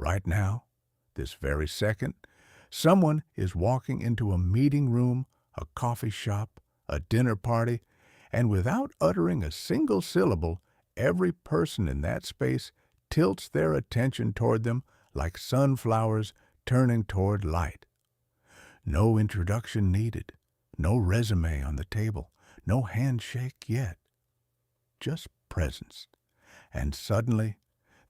Right now, this very second, someone is walking into a meeting room, a coffee shop, a dinner party, and without uttering a single syllable, every person in that space tilts their attention toward them like sunflowers turning toward light. No introduction needed, no resume on the table, no handshake yet, just presence. And suddenly,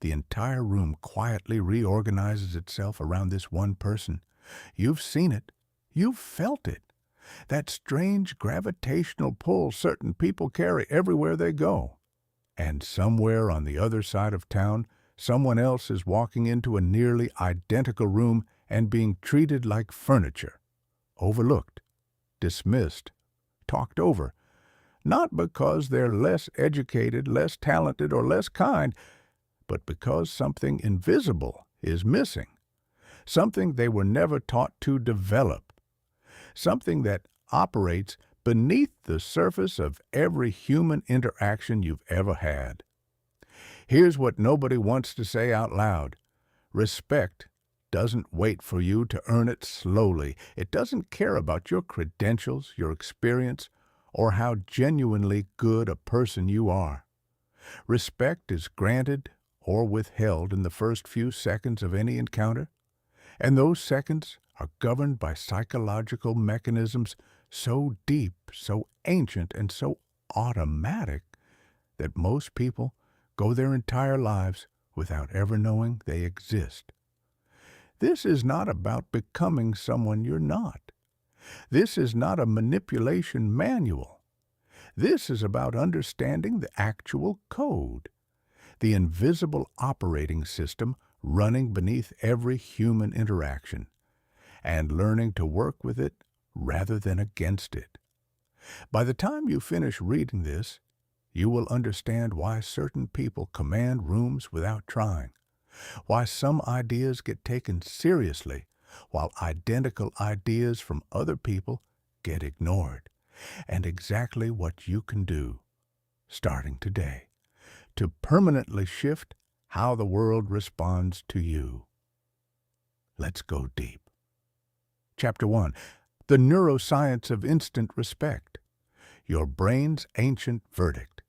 the entire room quietly reorganizes itself around this one person. You've seen it. You've felt it. That strange gravitational pull certain people carry everywhere they go. And somewhere on the other side of town, someone else is walking into a nearly identical room and being treated like furniture, overlooked, dismissed, talked over, not because they're less educated, less talented, or less kind, but because something invisible is missing, something they were never taught to develop, something that operates beneath the surface of every human interaction you've ever had. Here's what nobody wants to say out loud. Respect doesn't wait for you to earn it slowly. It doesn't care about your credentials, your experience, or how genuinely good a person you are. Respect is granted or withheld in the first few seconds of any encounter, and those seconds are governed by psychological mechanisms so deep, so ancient, and so automatic that most people go their entire lives without ever knowing they exist. This is not about becoming someone you're not. This is not a manipulation manual. This is about understanding the actual code, the invisible operating system running beneath every human interaction, and learning to work with it rather than against it. By the time you finish reading this, you will understand why certain people command rooms without trying, why some ideas get taken seriously while identical ideas from other people get ignored, and exactly what you can do, starting today, to permanently shift how the world responds to you. Let's go deep. Chapter 1. The Neuroscience of Instant Respect. Your brain's ancient verdict.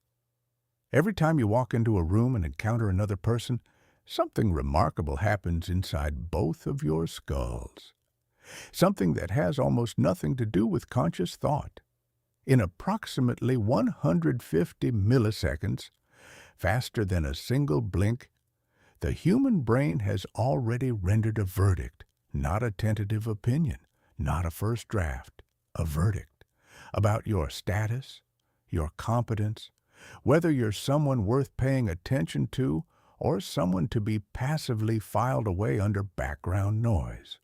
Every time you walk into a room and encounter another person, something remarkable happens inside both of your skulls. Something that has almost nothing to do with conscious thought. In approximately 150 milliseconds, faster than a single blink, the human brain has already rendered a verdict, not a tentative opinion, not a first draft, a verdict about your status, your competence, whether you're someone worth paying attention to or someone to be passively filed away under background noise.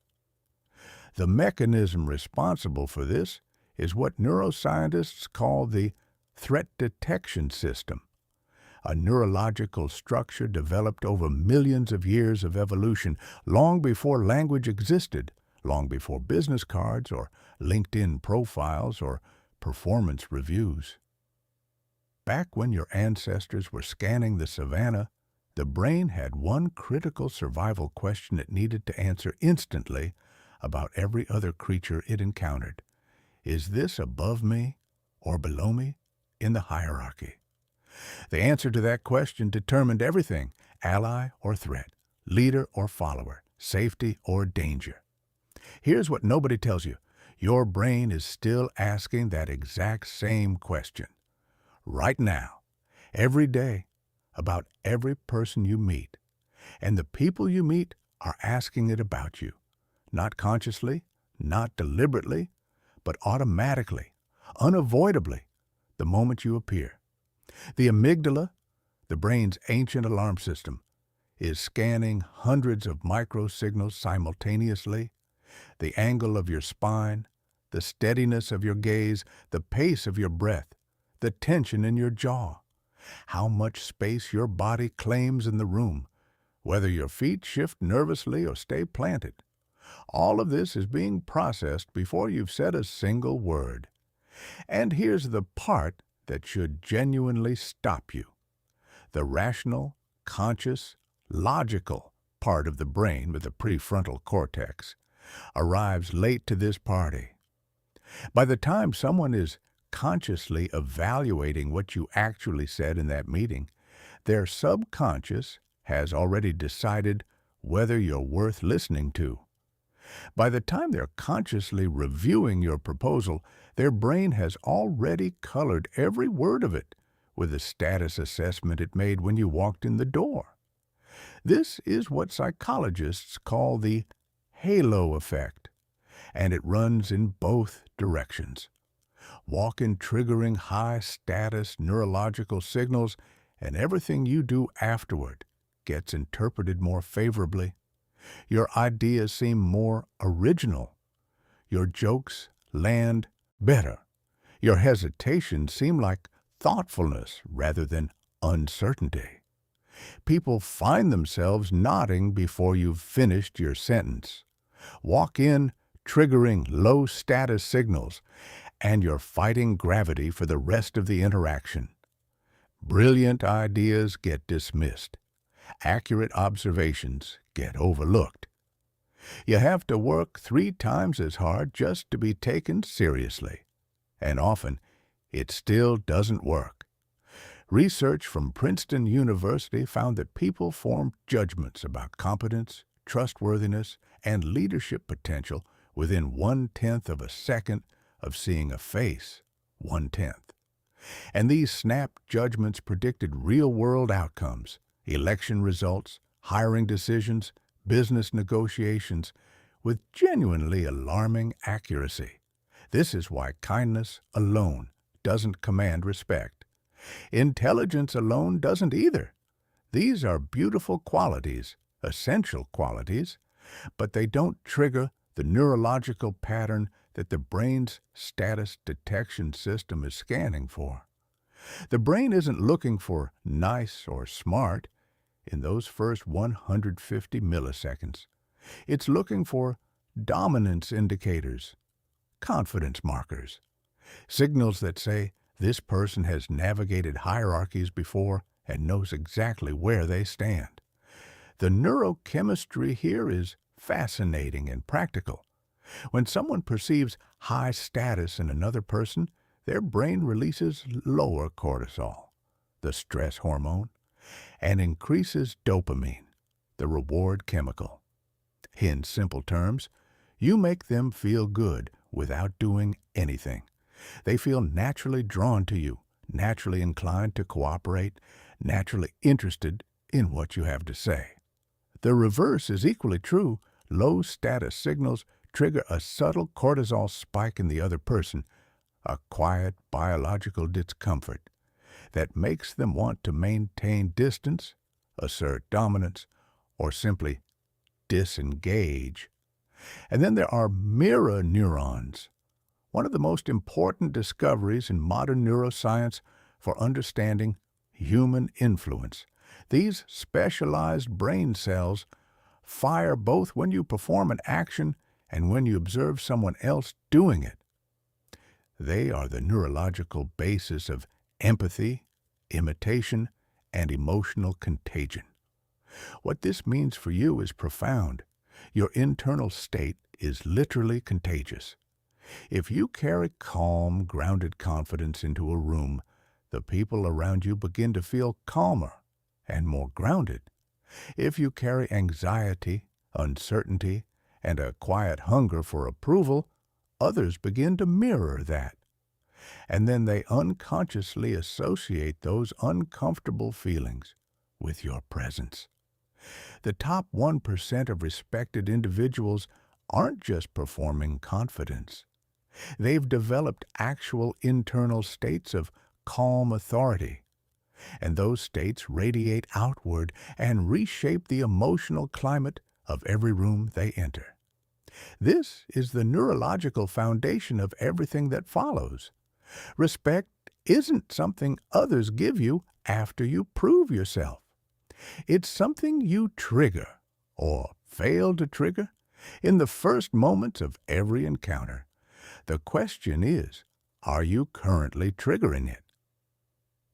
The mechanism responsible for this is what neuroscientists call the threat detection system, a neurological structure developed over millions of years of evolution, long before language existed, long before business cards or LinkedIn profiles or performance reviews. Back when your ancestors were scanning the savannah, the brain had one critical survival question it needed to answer instantly about every other creature it encountered. Is this above me or below me in the hierarchy? The answer to that question determined everything: ally or threat, leader or follower, safety or danger. Here's what nobody tells you. Your brain is still asking that exact same question. Right now, every day, about every person you meet. And the people you meet are asking it about you. Not consciously, not deliberately, but automatically, unavoidably, the moment you appear. The amygdala, the brain's ancient alarm system, is scanning hundreds of microsignals simultaneously. The angle of your spine, the steadiness of your gaze, the pace of your breath, the tension in your jaw, how much space your body claims in the room, whether your feet shift nervously or stay planted. All of this is being processed before you've said a single word. And here's the part that should genuinely stop you. The rational, conscious, logical part of the brain with the prefrontal cortex, arrives late to this party. By the time someone is consciously evaluating what you actually said in that meeting, their subconscious has already decided whether you're worth listening to. By the time they're consciously reviewing your proposal, their brain has already colored every word of it with the status assessment it made when you walked in the door. This is what psychologists call the halo effect, and it runs in both directions. Walk in triggering high-status neurological signals, and everything you do afterward gets interpreted more favorably. Your ideas seem more original. Your jokes land better. Your hesitations seem like thoughtfulness rather than uncertainty. People find themselves nodding before you've finished your sentence. Walk in triggering low-status signals, and you're fighting gravity for the rest of the interaction. Brilliant ideas get dismissed. Accurate observations get overlooked. You have to work 3 times as hard just to be taken seriously. And often, it still doesn't work. Research from Princeton University found that people form judgments about competence, trustworthiness, and leadership potential within 1/10 of a second of seeing a face. 1/10. And these snap judgments predicted real-world outcomes, election results, hiring decisions, business negotiations, with genuinely alarming accuracy. This is why kindness alone doesn't command respect. Intelligence alone doesn't either. These are beautiful qualities, essential qualities, but they don't trigger the neurological pattern that the brain's status detection system is scanning for. The brain isn't looking for nice or smart in those first 150 milliseconds. It's looking for dominance indicators, confidence markers, signals that say this person has navigated hierarchies before and knows exactly where they stand. The neurochemistry here is fascinating and practical. When someone perceives high status in another person, their brain releases lower cortisol, the stress hormone, and increases dopamine, the reward chemical. In simple terms, you make them feel good without doing anything. They feel naturally drawn to you, naturally inclined to cooperate, naturally interested in what you have to say. The reverse is equally true. Low status signals trigger a subtle cortisol spike in the other person, a quiet biological discomfort that makes them want to maintain distance, assert dominance, or simply disengage. And then there are mirror neurons, one of the most important discoveries in modern neuroscience for understanding human influence. These specialized brain cells fire both when you perform an action and when you observe someone else doing it. They are the neurological basis of empathy, imitation, and emotional contagion. What this means for you is profound. Your internal state is literally contagious. If you carry calm, grounded confidence into a room, the people around you begin to feel calmer and more grounded. If you carry anxiety, uncertainty, and a quiet hunger for approval, others begin to mirror that. And then they unconsciously associate those uncomfortable feelings with your presence. The top 1% of respected individuals aren't just performing confidence. They've developed actual internal states of calm authority, and those states radiate outward and reshape the emotional climate of every room they enter. This is the neurological foundation of everything that follows. Respect isn't something others give you after you prove yourself. It's something you trigger, or fail to trigger, in the first moments of every encounter. The question is, are you currently triggering it?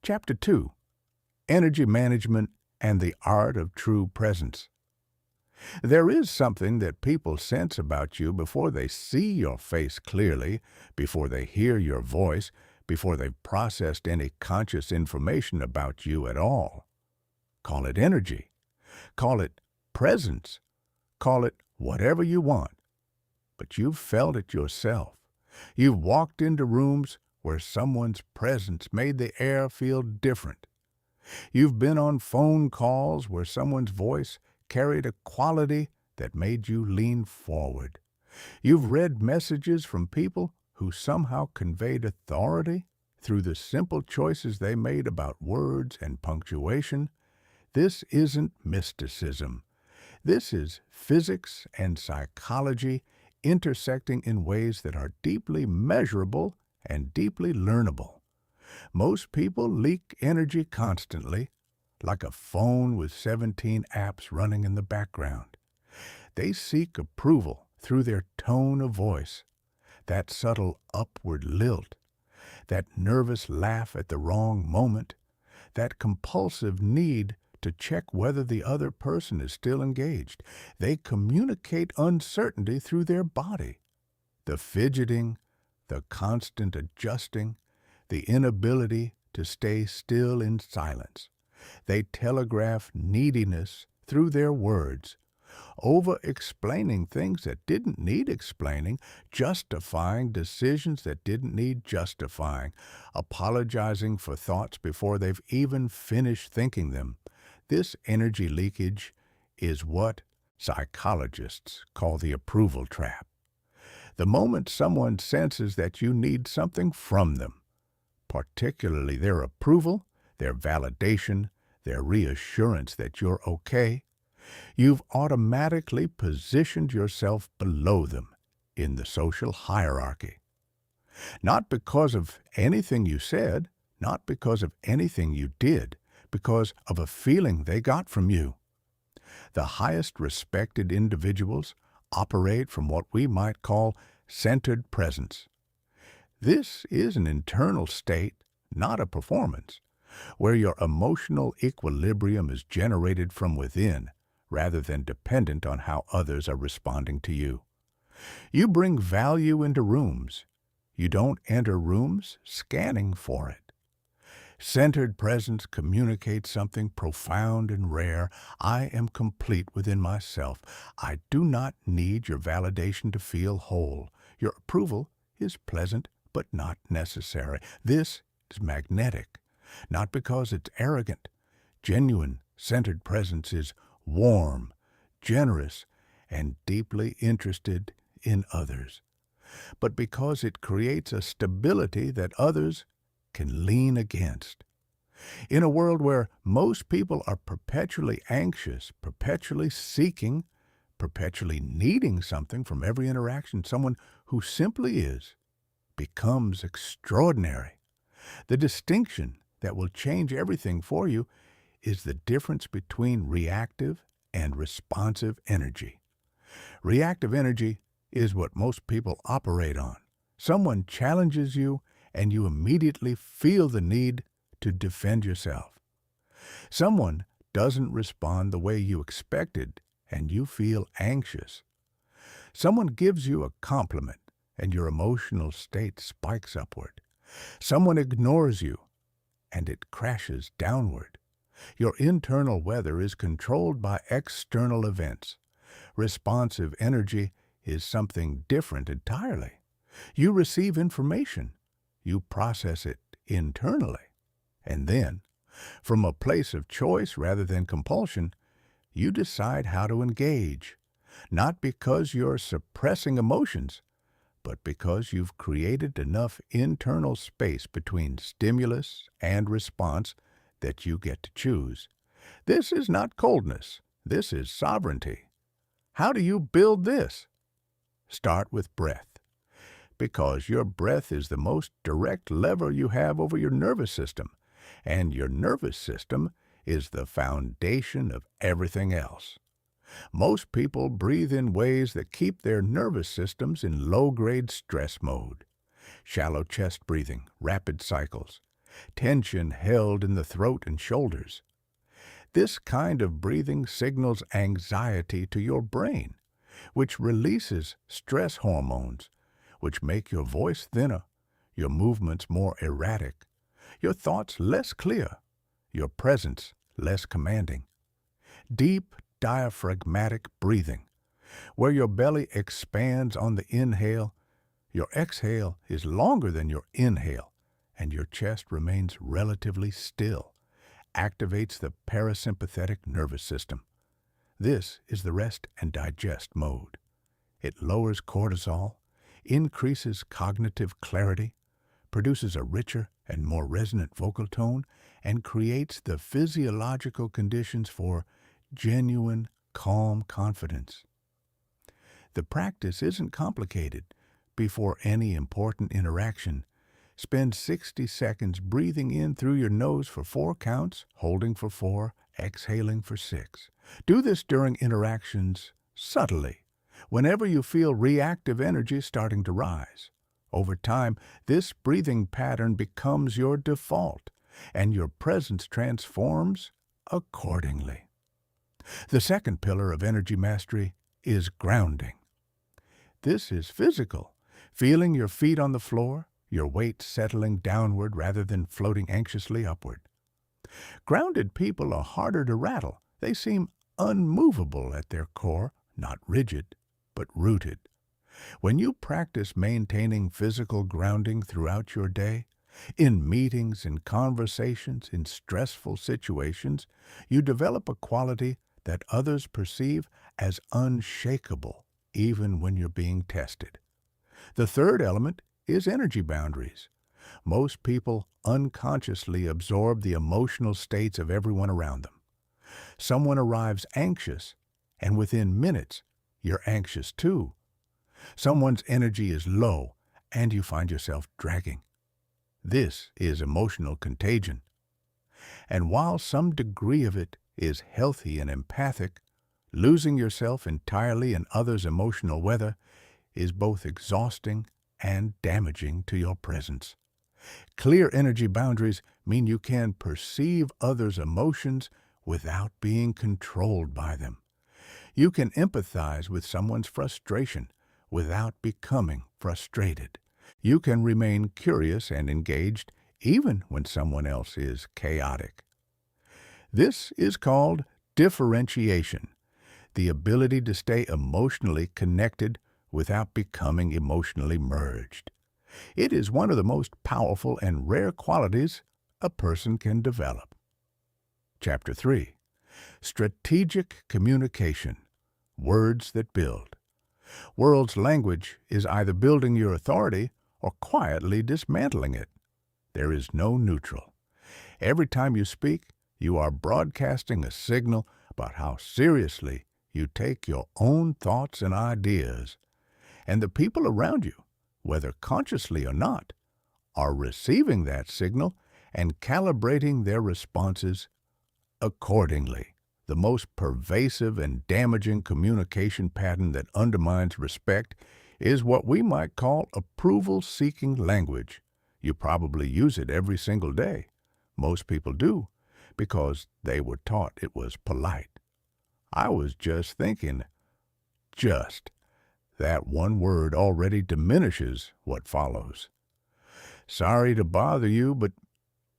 Chapter 2. Energy Management and the Art of True Presence. There is something that people sense about you before they see your face clearly, before they hear your voice, before they've processed any conscious information about you at all. Call it energy. Call it presence. Call it whatever you want. But you've felt it yourself. You've walked into rooms where someone's presence made the air feel different. You've been on phone calls where someone's voice carried a quality that made you lean forward. You've read messages from people who somehow conveyed authority through the simple choices they made about words and punctuation. This isn't mysticism. This is physics and psychology intersecting in ways that are deeply measurable and deeply learnable. Most people leak energy constantly, like a phone with 17 apps running in the background. They seek approval through their tone of voice, that subtle upward lilt, that nervous laugh at the wrong moment, that compulsive need to check whether the other person is still engaged. They communicate uncertainty through their body. The fidgeting, the constant adjusting, the inability to stay still in silence. They telegraph neediness through their words, over-explaining things that didn't need explaining, justifying decisions that didn't need justifying, apologizing for thoughts before they've even finished thinking them. This energy leakage is what psychologists call the approval trap. The moment someone senses that you need something from them, particularly their approval, their validation, their reassurance that you're okay, you've automatically positioned yourself below them in the social hierarchy. Not because of anything you said, not because of anything you did, because of a feeling they got from you. The highest respected individuals operate from what we might call centered presence. This is an internal state, not a performance, where your emotional equilibrium is generated from within rather than dependent on how others are responding to you. You bring value into rooms. You don't enter rooms scanning for it. Centered presence communicates something profound and rare. I am complete within myself. I do not need your validation to feel whole. Your approval is pleasant but not necessary. This is magnetic, not because it's arrogant. Genuine, centered presence is warm, generous, and deeply interested in others, but because it creates a stability that others can lean against. In a world where most people are perpetually anxious, perpetually seeking, perpetually needing something from every interaction, someone who simply is becomes extraordinary. The distinction that will change everything for you is the difference between reactive and responsive energy. Reactive energy is what most people operate on. Someone challenges you, and you immediately feel the need to defend yourself. Someone doesn't respond the way you expected, and you feel anxious. Someone gives you a compliment, and your emotional state spikes upward. Someone ignores you, and it crashes downward. Your internal weather is controlled by external events. Responsive energy is something different entirely. You receive information. You process it internally. And then, from a place of choice rather than compulsion, you decide how to engage, not because you're suppressing emotions, but because you've created enough internal space between stimulus and response that you get to choose. This is not coldness. This is sovereignty. How do you build this? Start with breath, because your breath is the most direct lever you have over your nervous system, and your nervous system is the foundation of everything else. Most people breathe in ways that keep their nervous systems in low-grade stress mode. Shallow chest breathing, rapid cycles, tension held in the throat and shoulders. This kind of breathing signals anxiety to your brain, which releases stress hormones, which make your voice thinner, your movements more erratic, your thoughts less clear, your presence less commanding. Deep diaphragmatic breathing, where your belly expands on the inhale, your exhale is longer than your inhale, and your chest remains relatively still, activates the parasympathetic nervous system. This is the rest and digest mode. It lowers cortisol, increases cognitive clarity, produces a richer and more resonant vocal tone, and creates the physiological conditions for genuine, calm confidence. The practice isn't complicated. Before any important interaction, spend 60 seconds breathing in through your nose for 4 counts, holding for 4, exhaling for 6. Do this during interactions subtly, whenever you feel reactive energy starting to rise. Over time, this breathing pattern becomes your default, and your presence transforms accordingly. The second pillar of energy mastery is grounding. This is physical, feeling your feet on the floor, your weight settling downward rather than floating anxiously upward. Grounded people are harder to rattle. They seem unmovable at their core, not rigid, but rooted. When you practice maintaining physical grounding throughout your day, in meetings, in conversations, in stressful situations, you develop a quality that others perceive as unshakable, even when you're being tested. The third element is energy boundaries. Most people unconsciously absorb the emotional states of everyone around them. Someone arrives anxious, and within minutes, you're anxious too. Someone's energy is low, and you find yourself dragging. This is emotional contagion. And while some degree of it is healthy and empathic, losing yourself entirely in others' emotional weather is both exhausting and damaging to your presence. Clear energy boundaries mean you can perceive others' emotions without being controlled by them. You can empathize with someone's frustration without becoming frustrated. You can remain curious and engaged even when someone else is chaotic. This is called differentiation, the ability to stay emotionally connected without becoming emotionally merged. It is one of the most powerful and rare qualities a person can develop. Chapter 3. Strategic Communication. Words that build. World's language is either building your authority or quietly dismantling it. There is no neutral. Every time you speak, you are broadcasting a signal about how seriously you take your own thoughts and ideas. And the people around you, whether consciously or not, are receiving that signal and calibrating their responses accordingly. The most pervasive and damaging communication pattern that undermines respect is what we might call approval-seeking language. You probably use it every single day. Most people do, because they were taught it was polite. I was just thinking, just. That one word already diminishes what follows. Sorry to bother you, but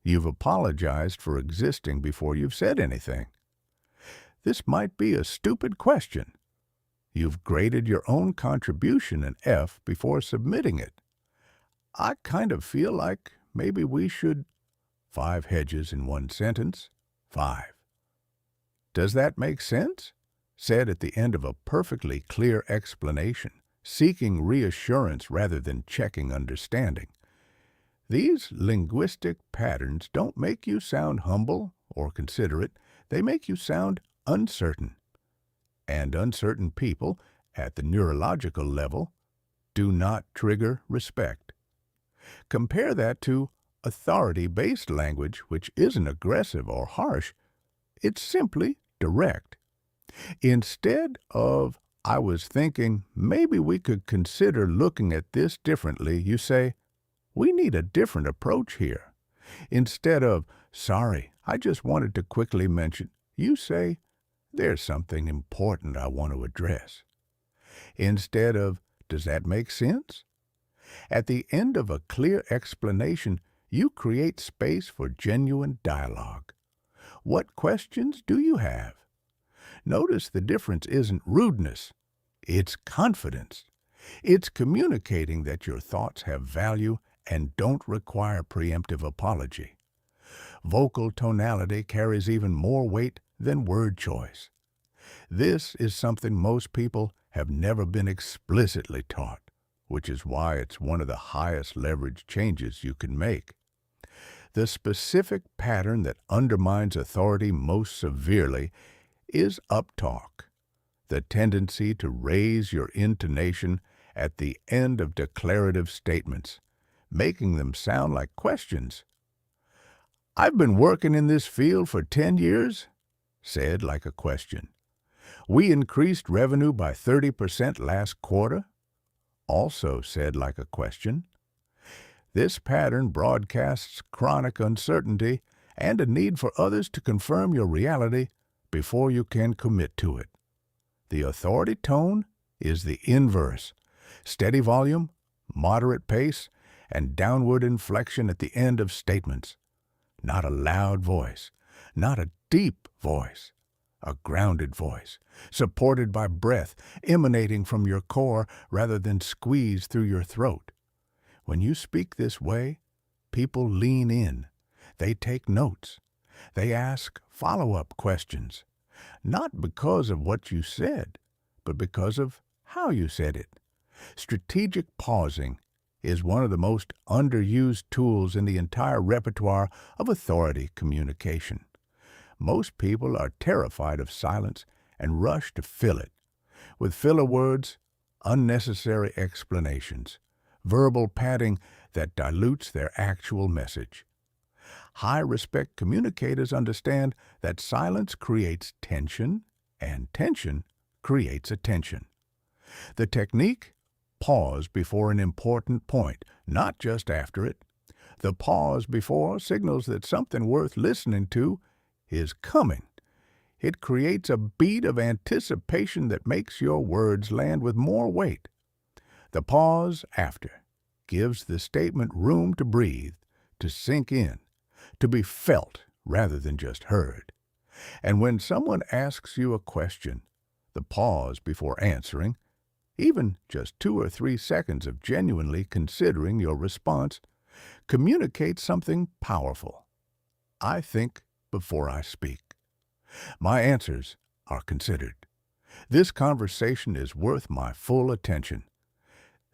you've apologized for existing before you've said anything. This might be a stupid question. You've graded your own contribution an F before submitting it. I kind of feel like maybe we should 5 hedges in one sentence. 5. Does that make sense? Said at the end of a perfectly clear explanation, seeking reassurance rather than checking understanding. These linguistic patterns don't make you sound humble or considerate. They make you sound uncertain. And uncertain people, at the neurological level, do not trigger respect. Compare that to authority-based language, which isn't aggressive or harsh. It's simply direct. Instead of, I was thinking, maybe we could consider looking at this differently, you say, we need a different approach here. Instead of, sorry, I just wanted to quickly mention, you say, "There's something important I want to address," instead of, "Does that make sense?" At the end of a clear explanation, you create space for genuine dialogue. What questions do you have? Notice the difference isn't rudeness, it's confidence. It's communicating that your thoughts have value and don't require preemptive apology. Vocal tonality carries even more weight than word choice. This is something most people have never been explicitly taught, which is why it's one of the highest leverage changes you can make. The specific pattern that undermines authority most severely is uptalk, the tendency to raise your intonation at the end of declarative statements, making them sound like questions. "I've been working in this field for 10 years, said like a question. "We increased revenue by 30% last quarter, also said like a question. This pattern broadcasts chronic uncertainty and a need for others to confirm your reality before you can commit to it. The authority tone is the inverse: steady volume, moderate pace, and downward inflection at the end of statements. Not a loud voice, not a deep voice, a grounded voice, supported by breath emanating from your core rather than squeezed through your throat. When you speak this way, people lean in, they take notes, they ask follow-up questions, not because of what you said, but because of how you said it. Strategic pausing is one of the most underused tools in the entire repertoire of authority communication. Most people are terrified of silence and rush to fill it with filler words, unnecessary explanations, verbal padding that dilutes their actual message. High-respect communicators understand that silence creates tension, and tension creates attention. The technique: pause before an important point, not just after it. The pause before signals that something worth listening to is coming. It creates a beat of anticipation that makes your words land with more weight. The pause after gives the statement room to breathe, to sink in, to be felt rather than just heard. And when someone asks you a question, the pause before answering, even just 2 or 3 seconds of genuinely considering your response, communicates something powerful. I think before I speak. My answers are considered. This conversation is worth my full attention.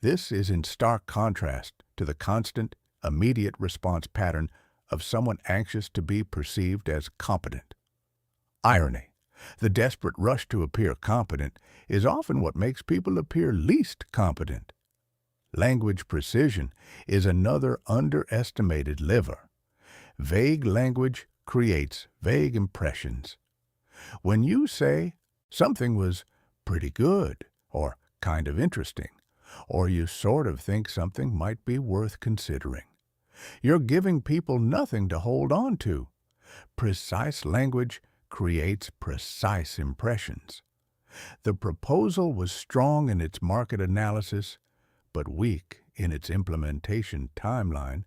This is in stark contrast to the constant, immediate response pattern of someone anxious to be perceived as competent. Irony: the desperate rush to appear competent is often what makes people appear least competent. Language precision is another underestimated lever. Vague language creates vague impressions. When you say something was pretty good, or kind of interesting, or you sort of think something might be worth considering, you're giving people nothing to hold on to. Precise language creates precise impressions. The proposal was strong in its market analysis, but weak in its implementation timeline,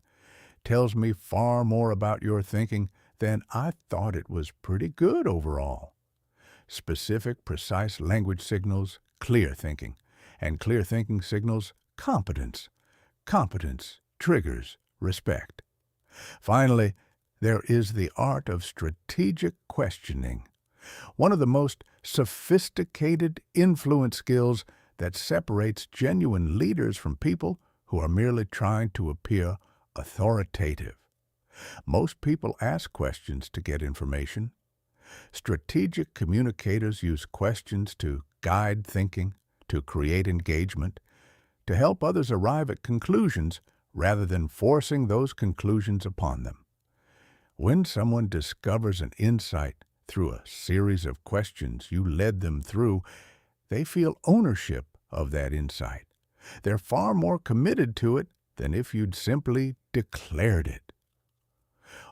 tells me far more about your thinking than I thought it was pretty good overall. Specific, precise language signals clear thinking, and clear thinking signals competence. Competence triggers respect. Finally, there is the art of strategic questioning, one of the most sophisticated influence skills that separates genuine leaders from people who are merely trying to appear authoritative. Most people ask questions to get information. Strategic communicators use questions to guide thinking, to create engagement, to help others arrive at conclusions rather than forcing those conclusions upon them. When someone discovers an insight through a series of questions you led them through, they feel ownership of that insight. They're far more committed to it than if you'd simply declared it.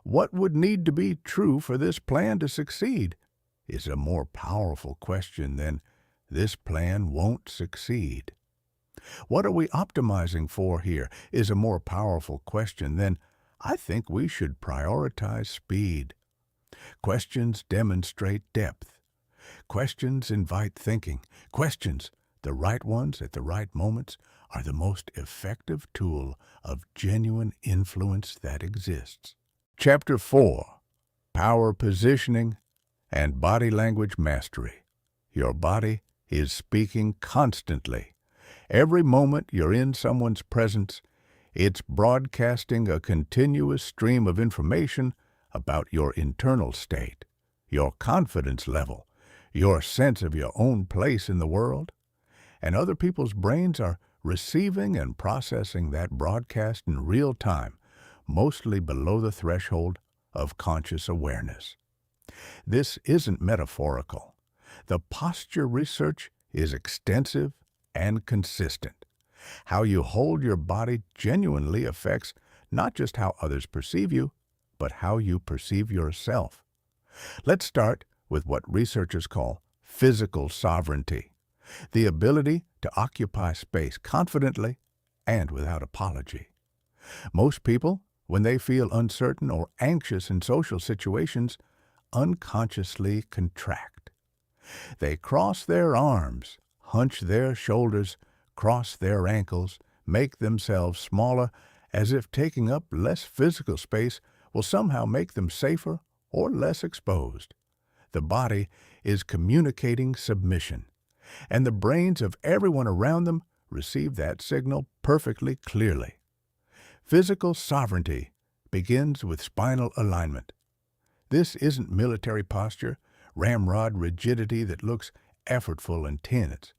What would need to be true for this plan to succeed? is a more powerful question than "this plan won't succeed." What are we optimizing for here is a more powerful question than "I think we should prioritize speed." Questions demonstrate depth. Questions invite thinking. Questions, the right ones at the right moments, are the most effective tool of genuine influence that exists. Chapter 4: Power Positioning and Body Language Mastery. Your body is speaking constantly. Every moment you're in someone's presence, it's broadcasting a continuous stream of information about your internal state, your confidence level, your sense of your own place in the world. And other people's brains are receiving and processing that broadcast in real time, mostly below the threshold of conscious awareness. This isn't metaphorical. The posture research is extensive and consistent. How you hold your body genuinely affects not just how others perceive you, but how you perceive yourself. Let's start with what researchers call physical sovereignty, the ability to occupy space confidently and without apology. Most people, when they feel uncertain or anxious in social situations, unconsciously contract. They cross their arms, hunch their shoulders, cross their ankles, make themselves smaller, as if taking up less physical space will somehow make them safer or less exposed. The body is communicating submission, and the brains of everyone around them receive that signal perfectly clearly. Physical sovereignty begins with spinal alignment. This isn't military posture, ramrod rigidity that looks effortful and tense.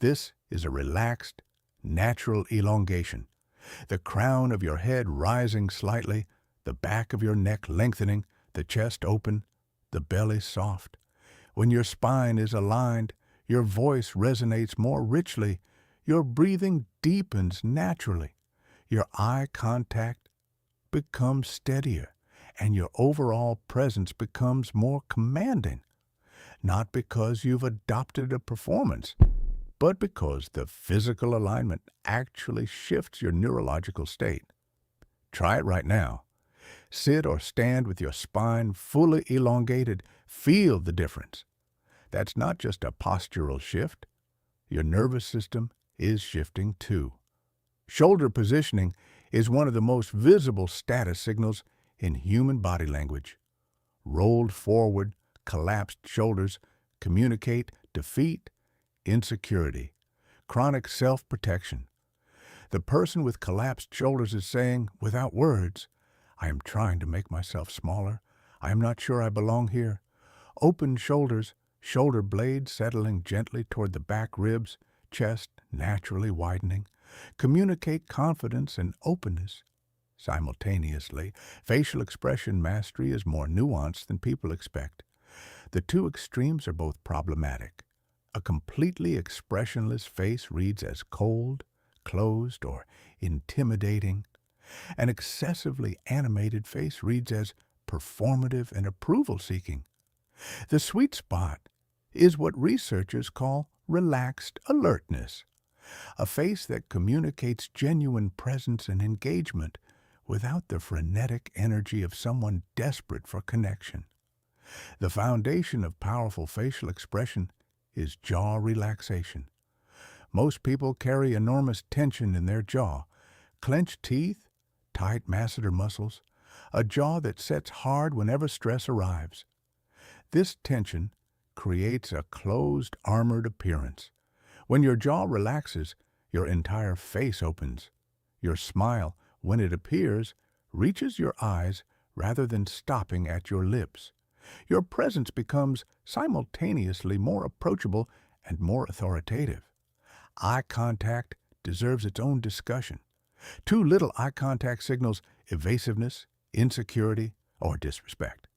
This is a relaxed, natural elongation, the crown of your head rising slightly, the back of your neck lengthening, the chest open, the belly soft. When your spine is aligned, your voice resonates more richly, your breathing deepens naturally, your eye contact becomes steadier, and your overall presence becomes more commanding, not because you've adopted a performance, but because the physical alignment actually shifts your neurological state. Try it right now. Sit or stand with your spine fully elongated. Feel the difference. That's not just a postural shift. Your nervous system is shifting too. Shoulder positioning is one of the most visible status signals in human body language. Rolled forward, collapsed shoulders communicate defeat, insecurity, chronic self-protection. The person with collapsed shoulders is saying, without words, "I am trying to make myself smaller. I am not sure I belong here." Open shoulders, shoulder blades settling gently toward the back ribs, chest naturally widening, communicate confidence and openness. Simultaneously, facial expression mastery is more nuanced than people expect. The two extremes are both problematic. A completely expressionless face reads as cold, closed, or intimidating. An excessively animated face reads as performative and approval-seeking. The sweet spot is what researchers call relaxed alertness, a face that communicates genuine presence and engagement without the frenetic energy of someone desperate for connection. The foundation of powerful facial expression is jaw relaxation. Most people carry enormous tension in their jaw, clenched teeth, tight masseter muscles, a jaw that sets hard whenever stress arrives. This tension creates a closed, armored appearance. When your jaw relaxes, your entire face opens. Your smile, when it appears, reaches your eyes rather than stopping at your lips. Your presence becomes simultaneously more approachable and more authoritative. Eye contact deserves its own discussion. Too little eye contact signals evasiveness, insecurity, or disrespect.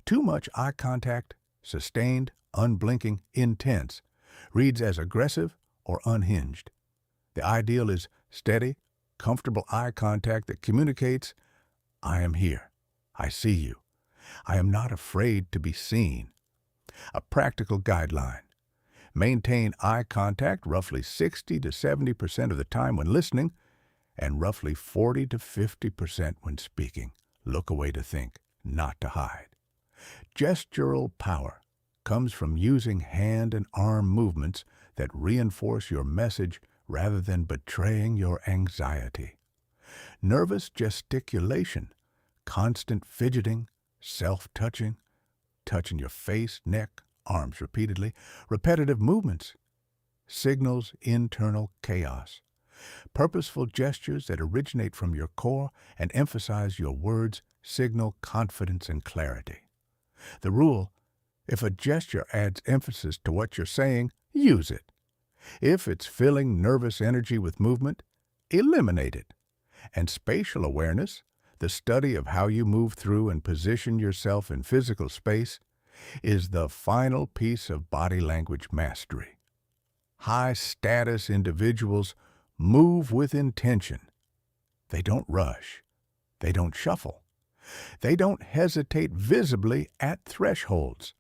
Too much eye contact, sustained, unblinking, intense, reads as aggressive or unhinged. The ideal is steady, comfortable eye contact that communicates, "I am here. I see you. I am not afraid to be seen." A practical guideline. Maintain eye contact roughly 60 to 70% of the time when listening and roughly 40 to 50% when speaking. Look away to think, not to hide. Gestural power comes from using hand and arm movements that reinforce your message rather than betraying your anxiety. Nervous gesticulation, constant fidgeting, self-touching, touching your face, neck, arms repeatedly, repetitive movements, signals internal chaos. Purposeful gestures that originate from your core and emphasize your words signal confidence and clarity. The rule: if a gesture adds emphasis to what you're saying, use it. If it's filling nervous energy with movement, eliminate it. And spatial awareness, the study of how you move through and position yourself in physical space, is the final piece of body language mastery. High-status individuals move with intention. They don't rush. They don't shuffle. They don't hesitate visibly at thresholds.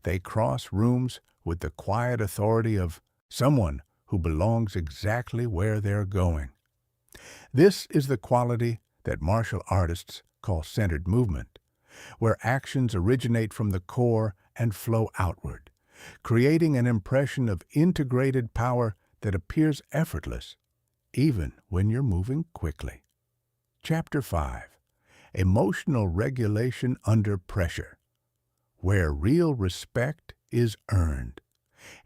They cross rooms with the quiet authority of someone who belongs exactly where they're going. This is the quality that martial artists call centered movement, where actions originate from the core and flow outward, creating an impression of integrated power that appears effortless, even when you're moving quickly. Chapter 5. Emotional Regulation Under Pressure, where real respect is earned.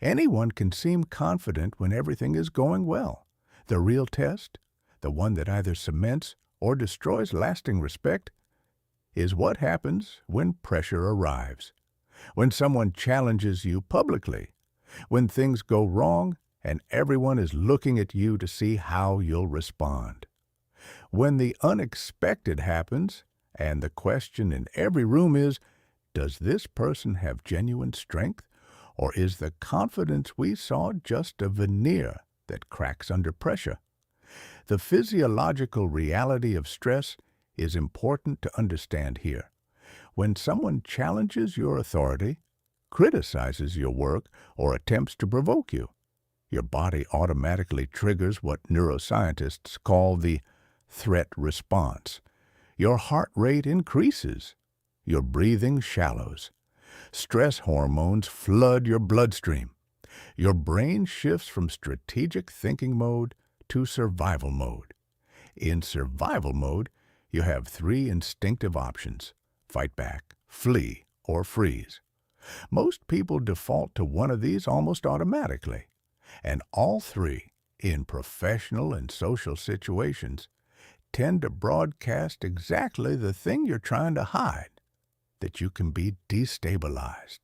Anyone can seem confident when everything is going well. The real test, the one that either cements or destroys lasting respect, is what happens when pressure arrives. When someone challenges you publicly, when things go wrong and everyone is looking at you to see how you'll respond. When the unexpected happens and the question in every room is, does this person have genuine strength, or is the confidence we saw just a veneer that cracks under pressure? The physiological reality of stress is important to understand here. When someone challenges your authority, criticizes your work, or attempts to provoke you, your body automatically triggers what neuroscientists call the threat response. Your heart rate increases. Your breathing shallows. Stress hormones flood your bloodstream. Your brain shifts from strategic thinking mode to survival mode. In survival mode, you have 3 instinctive options: fight back, flee, or freeze. Most people default to one of these almost automatically, and all 3, in professional and social situations, tend to broadcast exactly the thing you're trying to hide, that you can be destabilized.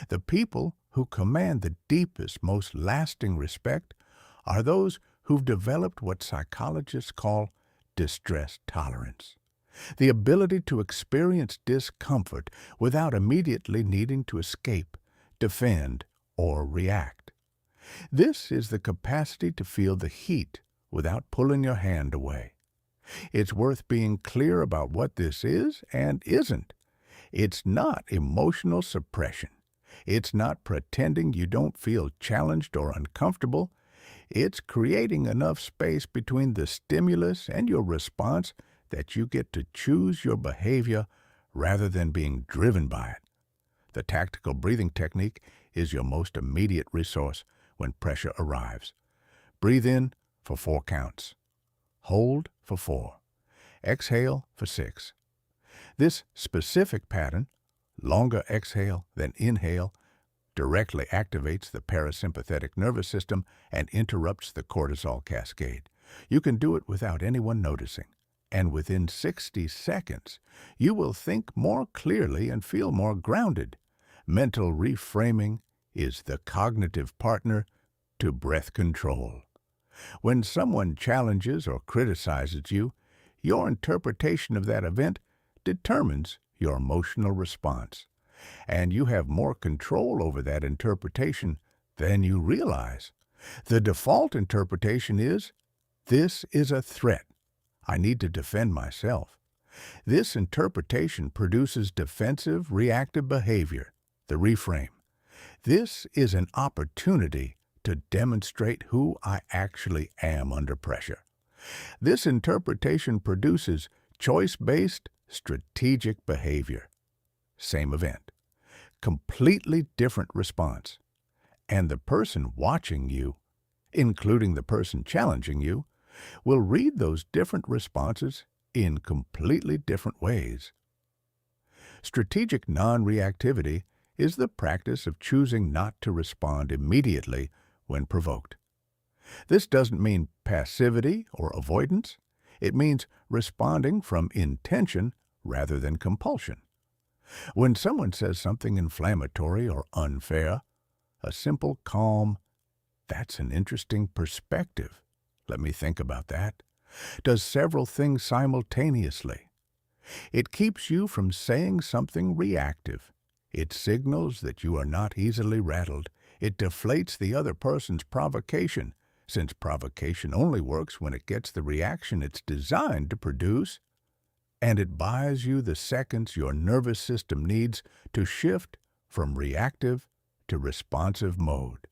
The people who command the deepest, most lasting respect are those who've developed what psychologists call distress tolerance, the ability to experience discomfort without immediately needing to escape, defend, or react. This is the capacity to feel the heat without pulling your hand away. It's worth being clear about what this is and isn't. It's not emotional suppression. It's not pretending you don't feel challenged or uncomfortable. It's creating enough space between the stimulus and your response that you get to choose your behavior rather than being driven by it. The tactical breathing technique is your most immediate resource when pressure arrives. Breathe in for 4 counts. Hold for 4. Exhale for 6. This specific pattern, longer exhale than inhale, directly activates the parasympathetic nervous system and interrupts the cortisol cascade. You can do it without anyone noticing, and within 60 seconds, you will think more clearly and feel more grounded. Mental reframing is the cognitive partner to breath control. When someone challenges or criticizes you, your interpretation of that event determines your emotional response, and you have more control over that interpretation than you realize. The default interpretation is, this is a threat. I need to defend myself. This interpretation produces defensive, reactive behavior. The reframe. This is an opportunity to demonstrate who I actually am under pressure. This interpretation produces choice-based, strategic behavior. Same event. Completely different response. And the person watching you, including the person challenging you, will read those different responses in completely different ways. Strategic non-reactivity is the practice of choosing not to respond immediately when provoked. This doesn't mean passivity or avoidance. It means responding from intention rather than compulsion. When someone says something inflammatory or unfair, a simple, calm, "That's an interesting perspective. Let me think about that," does several things simultaneously. It keeps you from saying something reactive. It signals that you are not easily rattled. It deflates the other person's provocation, since provocation only works when it gets the reaction it's designed to produce. And it buys you the seconds your nervous system needs to shift from reactive to responsive mode.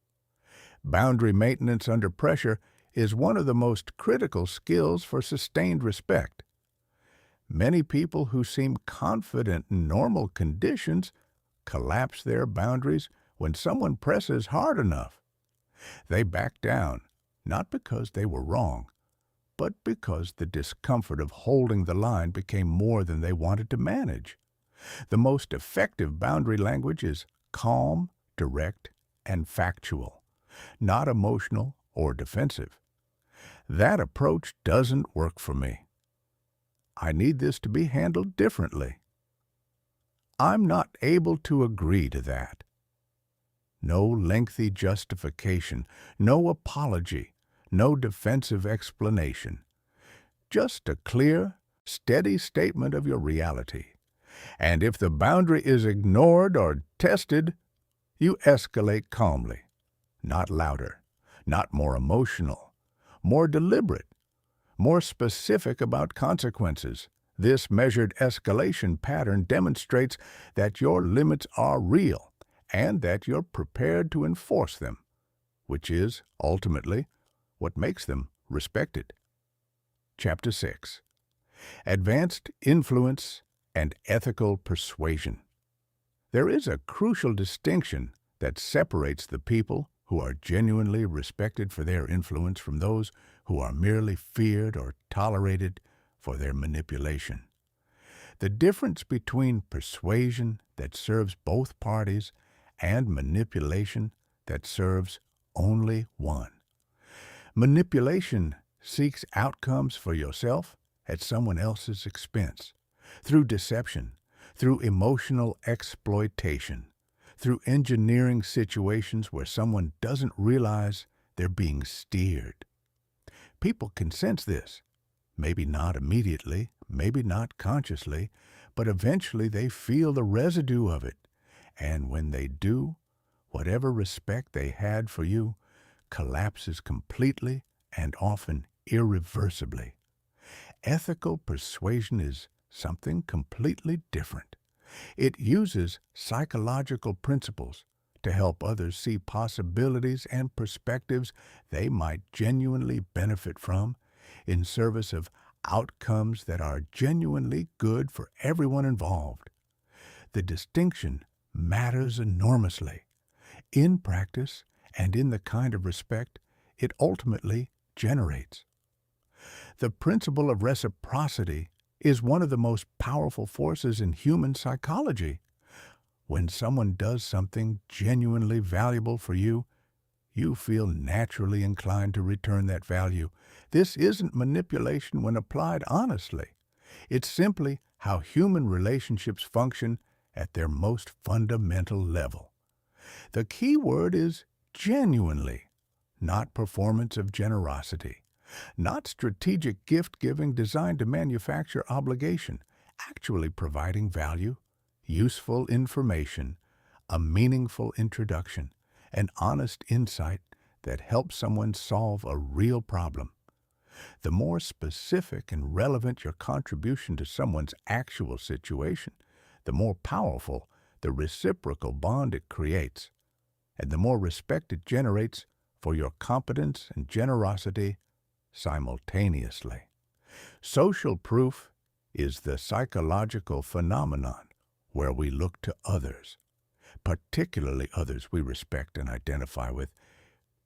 Boundary maintenance under pressure is one of the most critical skills for sustained respect. Many people who seem confident in normal conditions collapse their boundaries when someone presses hard enough. They back down, not because they were wrong, but because the discomfort of holding the line became more than they wanted to manage. The most effective boundary language is calm, direct, and factual, not emotional or defensive. That approach doesn't work for me. I need this to be handled differently. I'm not able to agree to that. No lengthy justification, no apology, no defensive explanation. Just a clear, steady statement of your reality. And if the boundary is ignored or tested, you escalate calmly, not louder, not more emotional, more deliberate, more specific about consequences. This measured escalation pattern demonstrates that your limits are real and that you're prepared to enforce them, which is, ultimately, what makes them respected. Chapter 6. Advanced Influence and Ethical Persuasion. There is a crucial distinction that separates the people who are genuinely respected for their influence from those who are merely feared or tolerated for their manipulation. The difference between persuasion that serves both parties and manipulation that serves only one. Manipulation seeks outcomes for yourself at someone else's expense, through deception, through emotional exploitation, through engineering situations where someone doesn't realize they're being steered. People can sense this, maybe not immediately, maybe not consciously, but eventually they feel the residue of it. And when they do, whatever respect they had for you collapses completely and often irreversibly. Ethical persuasion is something completely different. It uses psychological principles to help others see possibilities and perspectives they might genuinely benefit from in service of outcomes that are genuinely good for everyone involved. The distinction matters enormously in practice and in the kind of respect it ultimately generates. The principle of reciprocity is one of the most powerful forces in human psychology. When someone does something genuinely valuable for you, you feel naturally inclined to return that value. This isn't manipulation when applied honestly. It's simply how human relationships function at their most fundamental level. The key word is genuinely, not performance of generosity, not strategic gift-giving designed to manufacture obligation, actually providing value, useful information, a meaningful introduction, an honest insight that helps someone solve a real problem. The more specific and relevant your contribution to someone's actual situation, the more powerful the reciprocal bond it creates, and the more respect it generates for your competence and generosity simultaneously. Social proof is the psychological phenomenon where we look to others, particularly others we respect and identify with,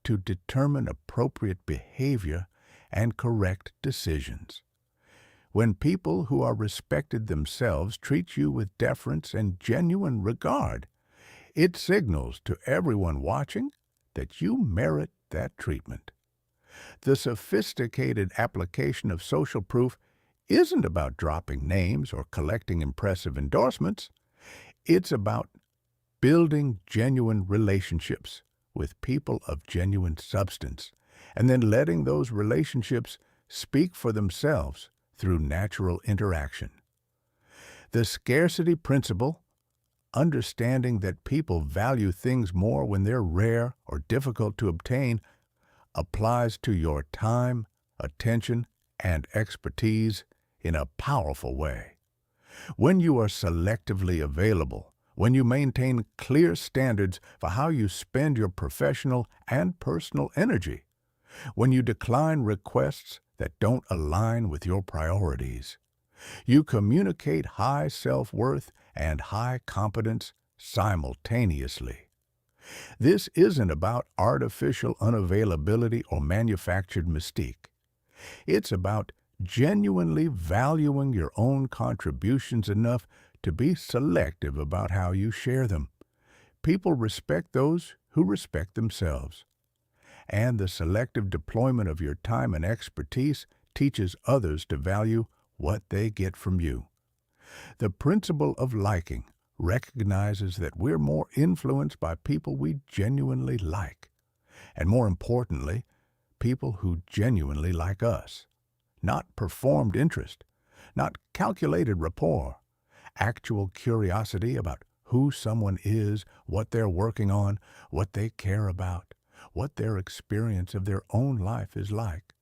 to determine appropriate behavior and correct decisions. When people who are respected themselves treat you with deference and genuine regard, it signals to everyone watching that you merit that treatment. The sophisticated application of social proof isn't about dropping names or collecting impressive endorsements. It's about building genuine relationships with people of genuine substance, and then letting those relationships speak for themselves through natural interaction. The scarcity principle, understanding that people value things more when they're rare or difficult to obtain, applies to your time, attention, and expertise in a powerful way. When you are selectively available, when you maintain clear standards for how you spend your professional and personal energy, when you decline requests that don't align with your priorities, you communicate high self-worth and high competence simultaneously. This isn't about artificial unavailability or manufactured mystique. It's about genuinely valuing your own contributions enough to be selective about how you share them. People respect those who respect themselves. And the selective deployment of your time and expertise teaches others to value what they get from you. The principle of liking recognizes that we're more influenced by people we genuinely like, and more importantly, people who genuinely like us. Not performed interest, not calculated rapport, actual curiosity about who someone is, what they're working on, what they care about, what their experience of their own life is like.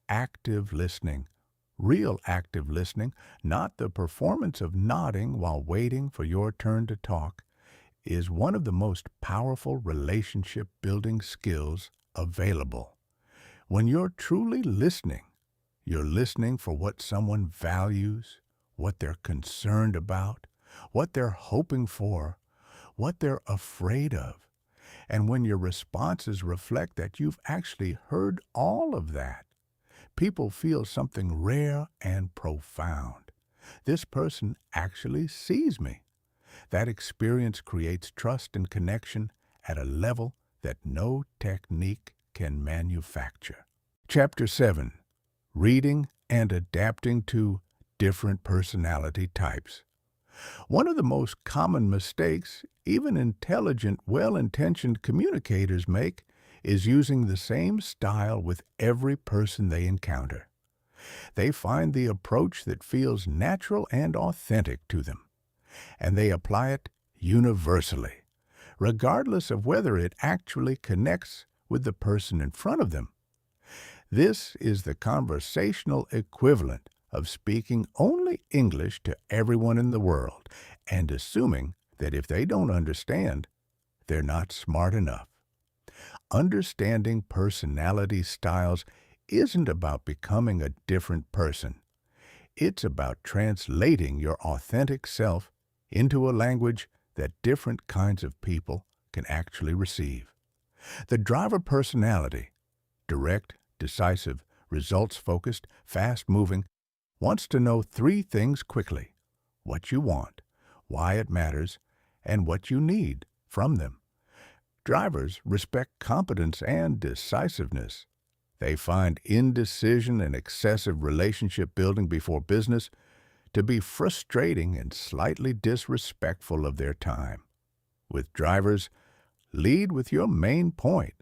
Active listening, real active listening, not the performance of nodding while waiting for your turn to talk, is one of the most powerful relationship-building skills available. When you're truly listening, you're listening for what someone values, what they're concerned about, what they're hoping for, what they're afraid of. And when your responses reflect that you've actually heard all of that, people feel something rare and profound. This person actually sees me. That experience creates trust and connection at a level that no technique can manufacture. Chapter 7. Reading and adapting to different personality types. One of the most common mistakes even intelligent, well-intentioned communicators make is using the same style with every person they encounter. They find the approach that feels natural and authentic to them, and they apply it universally, regardless of whether it actually connects with the person in front of them. This is the conversational equivalent of speaking only English to everyone in the world and assuming that if they don't understand, they're not smart enough. Understanding personality styles isn't about becoming a different person. It's about translating your authentic self into a language that different kinds of people can actually receive. The driver personality, direct, decisive, results-focused, fast-moving, wants to know 3 things quickly: what you want, why it matters, and what you need from them. Drivers respect competence and decisiveness. They find indecision and excessive relationship building before business to be frustrating and slightly disrespectful of their time. With drivers, lead with your main point.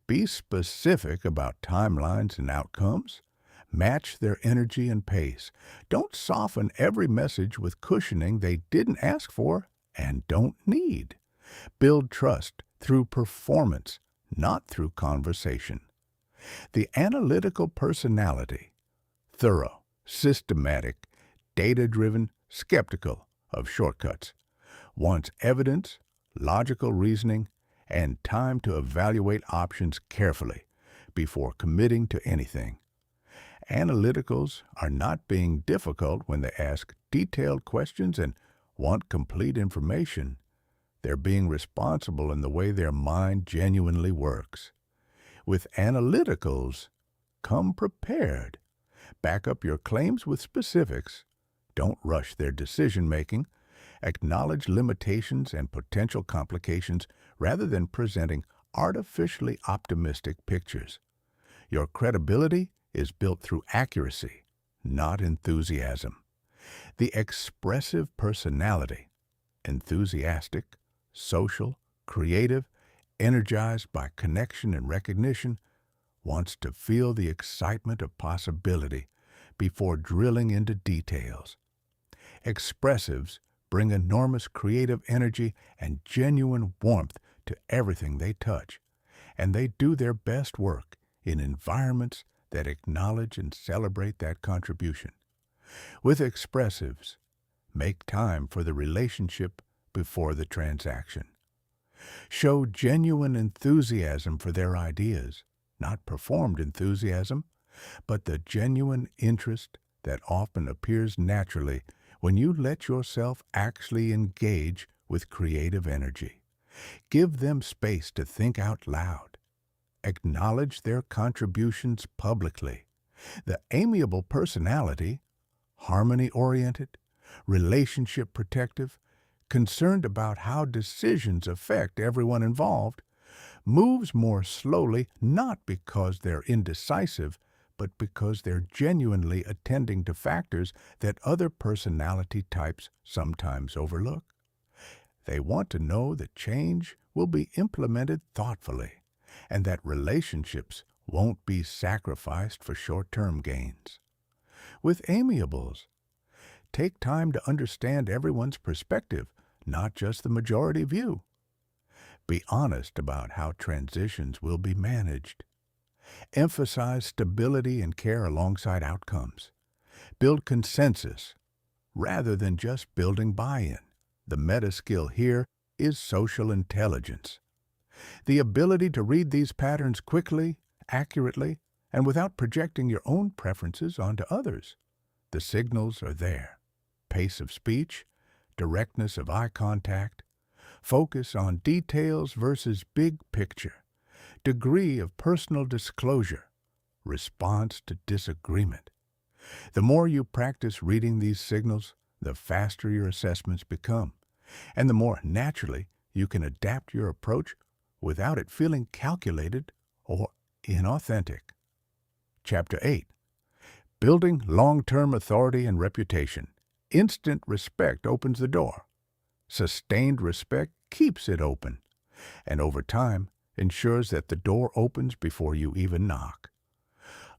Be specific about timelines and outcomes. Match their energy and pace. Don't soften every message with cushioning they didn't ask for and don't need. Build trust through performance, not through conversation. The analytical personality, thorough, systematic, data-driven, skeptical of shortcuts, wants evidence, logical reasoning, and time to evaluate options carefully before committing to anything. Analyticals are not being difficult when they ask detailed questions and want complete information. They're being responsible in the way their mind genuinely works. With analyticals, come prepared. Back up your claims with specifics. Don't rush their decision-making. Acknowledge limitations and potential complications rather than presenting artificially optimistic pictures. Your credibility is built through accuracy, not enthusiasm. The expressive personality, enthusiastic, social, creative, energized by connection and recognition, wants to feel the excitement of possibility before drilling into details. Expressives bring enormous creative energy and genuine warmth to everything they touch, and they do their best work in environments that acknowledge and celebrate that contribution. With expressives, make time for the relationship before the transaction. Show genuine enthusiasm for their ideas, not performed enthusiasm, but the genuine interest that often appears naturally when you let yourself actually engage with creative energy. Give them space to think out loud. Acknowledge their contributions publicly. The amiable personality, harmony-oriented, relationship protective, concerned about how decisions affect everyone involved, moves more slowly not because they're indecisive, but because they're genuinely attending to factors that other personality types sometimes overlook. They want to know that change will be implemented thoughtfully, and that relationships won't be sacrificed for short-term gains. With amiables, take time to understand everyone's perspective, not just the majority view. Be honest about how transitions will be managed. Emphasize stability and care alongside outcomes. Build consensus rather than just building buy-in. The meta skill here is social intelligence. The ability to read these patterns quickly, accurately, and without projecting your own preferences onto others. The signals are there. Pace of speech, directness of eye contact, focus on details versus big picture, degree of personal disclosure, response to disagreement. The more you practice reading these signals, the faster your assessments become, and the more naturally you can adapt your approach without it feeling calculated or inauthentic. Chapter 8. Building long-term authority and reputation. Instant respect opens the door. Sustained respect keeps it open, and over time ensures that the door opens before you even knock.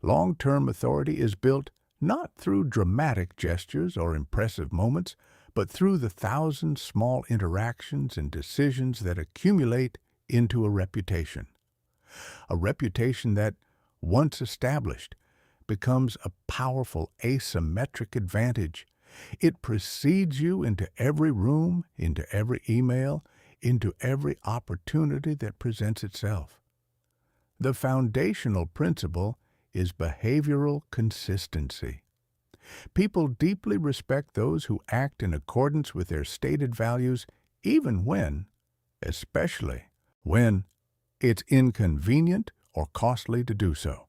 Long-term authority is built not through dramatic gestures or impressive moments, but through the thousand small interactions and decisions that accumulate into a reputation. A reputation that, once established, becomes a powerful asymmetric advantage. It precedes you into every room, into every email, into every opportunity that presents itself. The foundational principle is behavioral consistency. People deeply respect those who act in accordance with their stated values, even when, especially when, it's inconvenient or costly to do so.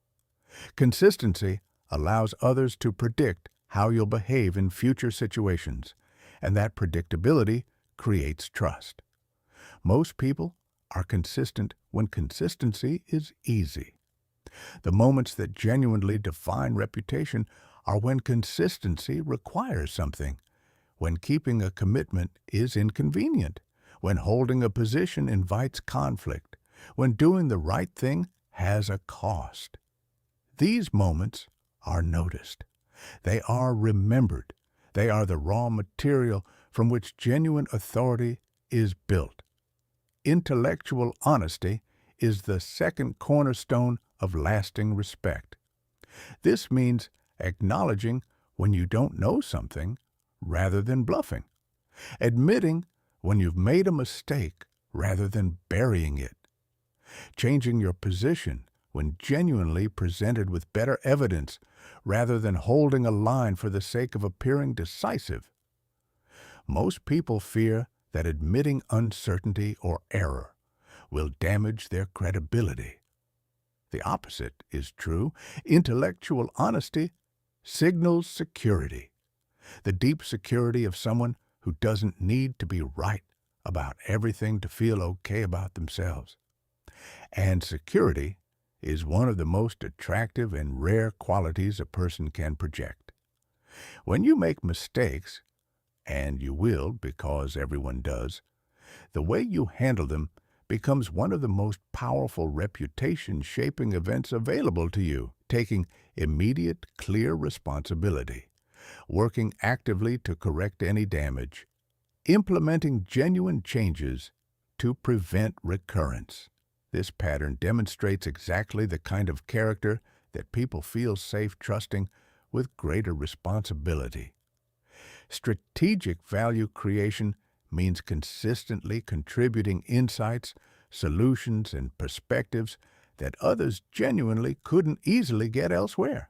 Consistency allows others to predict how you'll behave in future situations, and that predictability creates trust. Most people are consistent when consistency is easy. The moments that genuinely define reputation are when consistency requires something, when keeping a commitment is inconvenient, when holding a position invites conflict, when doing the right thing has a cost. These moments are noticed. They are remembered. They are the raw material from which genuine authority is built. Intellectual honesty is the second cornerstone of lasting respect. This means acknowledging when you don't know something rather than bluffing, admitting when you've made a mistake rather than burying it. Changing your position when genuinely presented with better evidence rather than holding a line for the sake of appearing decisive. Most people fear that admitting uncertainty or error will damage their credibility. The opposite is true. Intellectual honesty signals security, the deep security of someone who doesn't need to be right about everything to feel okay about themselves. And security is one of the most attractive and rare qualities a person can project. When you make mistakes, and you will because everyone does, the way you handle them becomes one of the most powerful reputation-shaping events available to you, taking immediate, clear responsibility, working actively to correct any damage, implementing genuine changes to prevent recurrence. This pattern demonstrates exactly the kind of character that people feel safe trusting with greater responsibility. Strategic value creation means consistently contributing insights, solutions, and perspectives that others genuinely couldn't easily get elsewhere.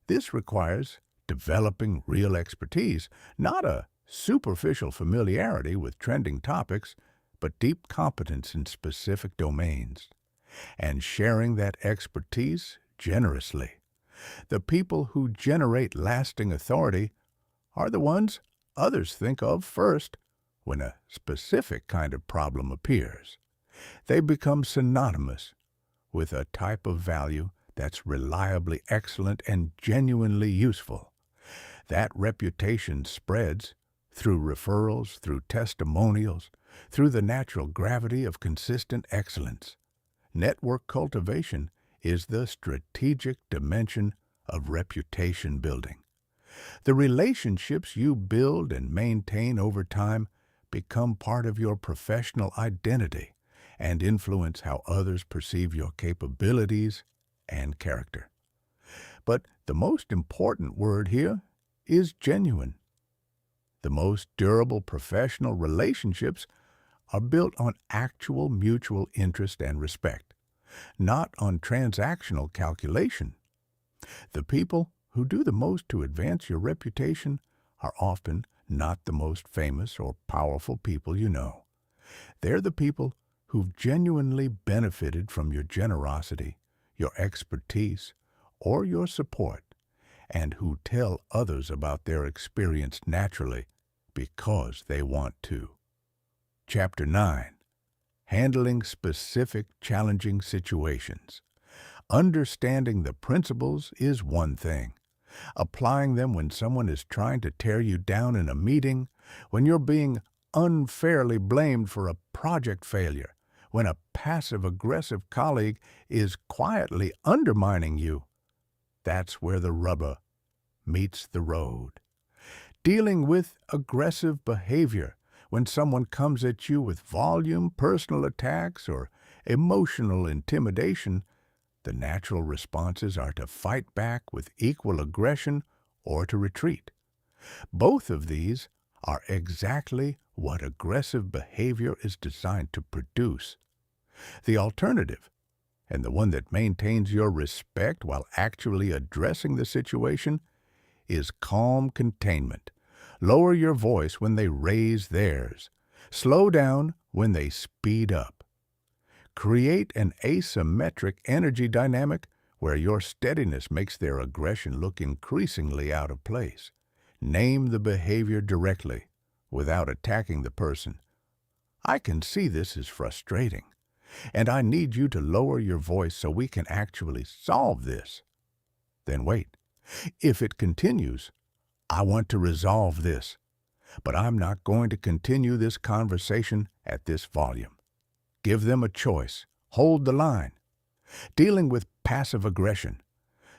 This requires developing real expertise, not a superficial familiarity with trending topics, but deep competence in specific domains, and sharing that expertise generously. The people who generate lasting authority are the ones others think of first when a specific kind of problem appears. They become synonymous with a type of value that's reliably excellent and genuinely useful. That reputation spreads through referrals, through testimonials, through the natural gravity of consistent excellence. Network cultivation is the strategic dimension of reputation building. The relationships you build and maintain over time become part of your professional identity and influence how others perceive your capabilities and character. But the most important word here is genuine. The most durable professional relationships are built on actual mutual interest and respect, not on transactional calculation. The people who do the most to advance your reputation are often not the most famous or powerful people you know. They're the people who've genuinely benefited from your generosity, your expertise, or your support, and who tell others about their experience naturally because they want to. Chapter 9. Handling specific challenging situations. Understanding the principles is one thing. Applying them when someone is trying to tear you down in a meeting, when you're being unfairly blamed for a project failure, when a passive-aggressive colleague is quietly undermining you, that's where the rubber meets the road. Dealing with aggressive behavior, when someone comes at you with volume, personal attacks, or emotional intimidation, the natural responses are to fight back with equal aggression or to retreat. Both of these are exactly what aggressive behavior is designed to produce. The alternative, and the one that maintains your respect while actually addressing the situation, is calm containment. Lower your voice when they raise theirs. Slow down when they speed up. Create an asymmetric energy dynamic where your steadiness makes their aggression look increasingly out of place. Name the behavior directly, without attacking the person. I can see this is frustrating, and I need you to lower your voice so we can actually solve this. Then wait. If it continues, I want to resolve this, but I'm not going to continue this conversation at this volume. Give them a choice. Hold the line. Dealing with passive aggression.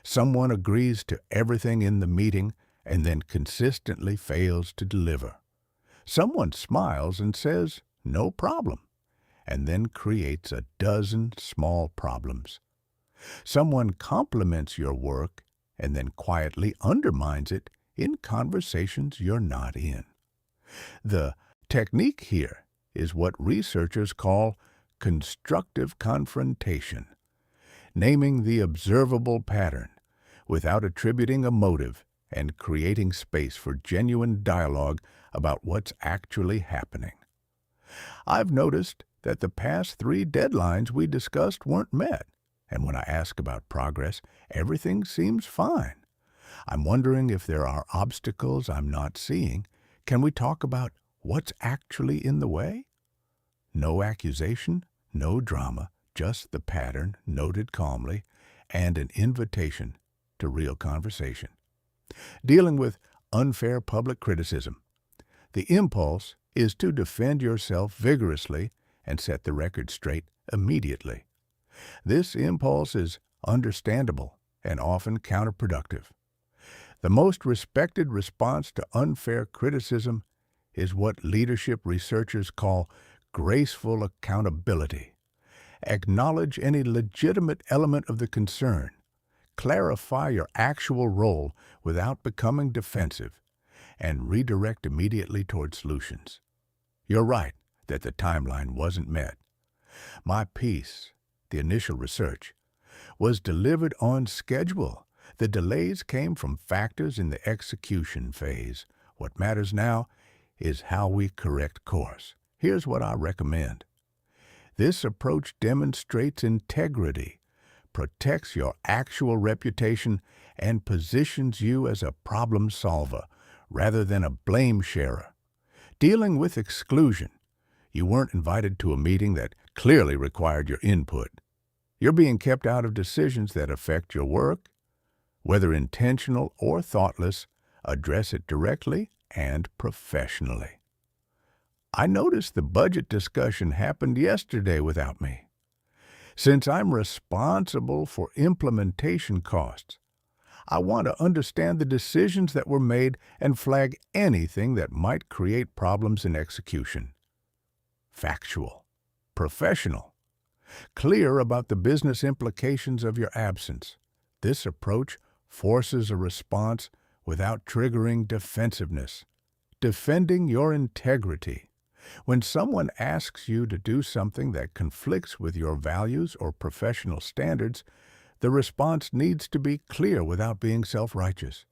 Someone agrees to everything in the meeting and then consistently fails to deliver. Someone smiles and says, "No problem," and then creates a dozen small problems. Someone compliments your work and then quietly undermines it in conversations you're not in. The technique here is what researchers call constructive confrontation, naming the observable pattern without attributing a motive and creating space for genuine dialogue about what's actually happening. I've noticed that the past 3 deadlines we discussed weren't met, and when I ask about progress, everything seems fine. I'm wondering if there are obstacles I'm not seeing. Can we talk about what's actually in the way? No accusation, no drama, just the pattern noted calmly, and an invitation to real conversation. Dealing with unfair public criticism. The impulse is to defend yourself vigorously and set the record straight immediately. This impulse is understandable and often counterproductive. The most respected response to unfair criticism is what leadership researchers call graceful accountability. Acknowledge any legitimate element of the concern. Clarify your actual role without becoming defensive, and redirect immediately toward solutions. You're right that the timeline wasn't met. My piece, the initial research, was delivered on schedule. The delays came from factors in the execution phase. What matters now is how we correct course. Here's what I recommend. This approach demonstrates integrity, protects your actual reputation, and positions you as a problem solver rather than a blame sharer. Dealing with exclusion. You weren't invited to a meeting that clearly required your input. You're being kept out of decisions that affect your work. Whether intentional or thoughtless, address it directly and professionally. I noticed the budget discussion happened yesterday without me. Since I'm responsible for implementation costs, I want to understand the decisions that were made and flag anything that might create problems in execution. Factual, professional, clear about the business implications of your absence. This approach forces a response without triggering defensiveness, defending your integrity. When someone asks you to do something that conflicts with your values or professional standards, the response needs to be clear without being self-righteous.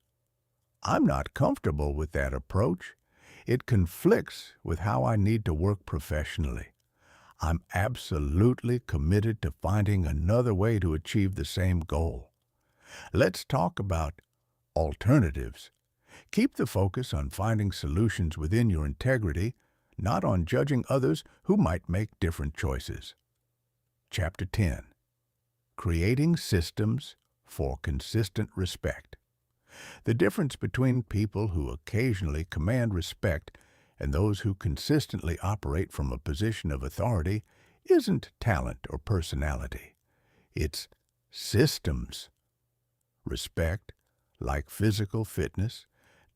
I'm not comfortable with that approach. It conflicts with how I need to work professionally. I'm absolutely committed to finding another way to achieve the same goal. Let's talk about alternatives. Keep the focus on finding solutions within your integrity, not on judging others who might make different choices. Chapter 10. Creating Systems for Consistent Respect. The difference between people who occasionally command respect and those who consistently operate from a position of authority isn't talent or personality. It's systems. Respect, like physical fitness,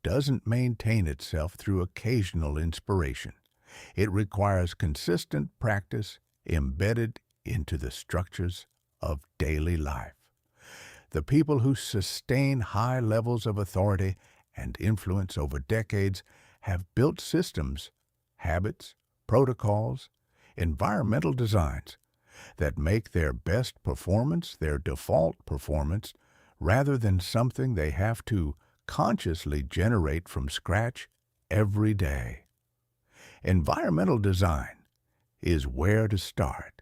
doesn't maintain itself through occasional inspiration. It requires consistent practice embedded into the structures of daily life. The people who sustain high levels of authority and influence over decades have built systems, habits, protocols, environmental designs that make their best performance their default performance rather than something they have to consciously generate from scratch every day. Environmental design is where to start.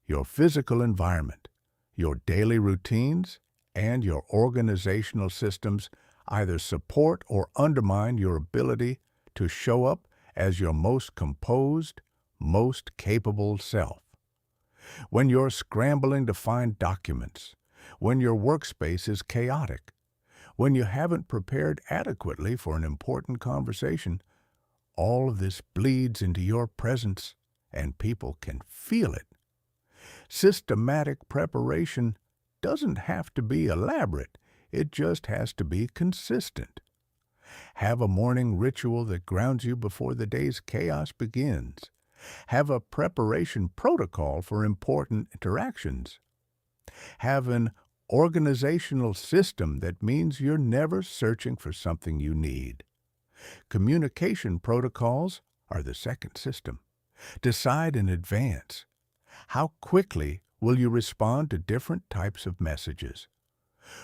Your physical environment, your daily routines, and your organizational systems either support or undermine your ability to show up as your most composed, most capable self. When you're scrambling to find documents, when your workspace is chaotic, when you haven't prepared adequately for an important conversation, all of this bleeds into your presence, and people can feel it. Systematic preparation doesn't have to be elaborate. It just has to be consistent. Have a morning ritual that grounds you before the day's chaos begins. Have a preparation protocol for important interactions. Have an organizational system that means you're never searching for something you need. Communication protocols are the second system. Decide in advance. How quickly will you respond to different types of messages?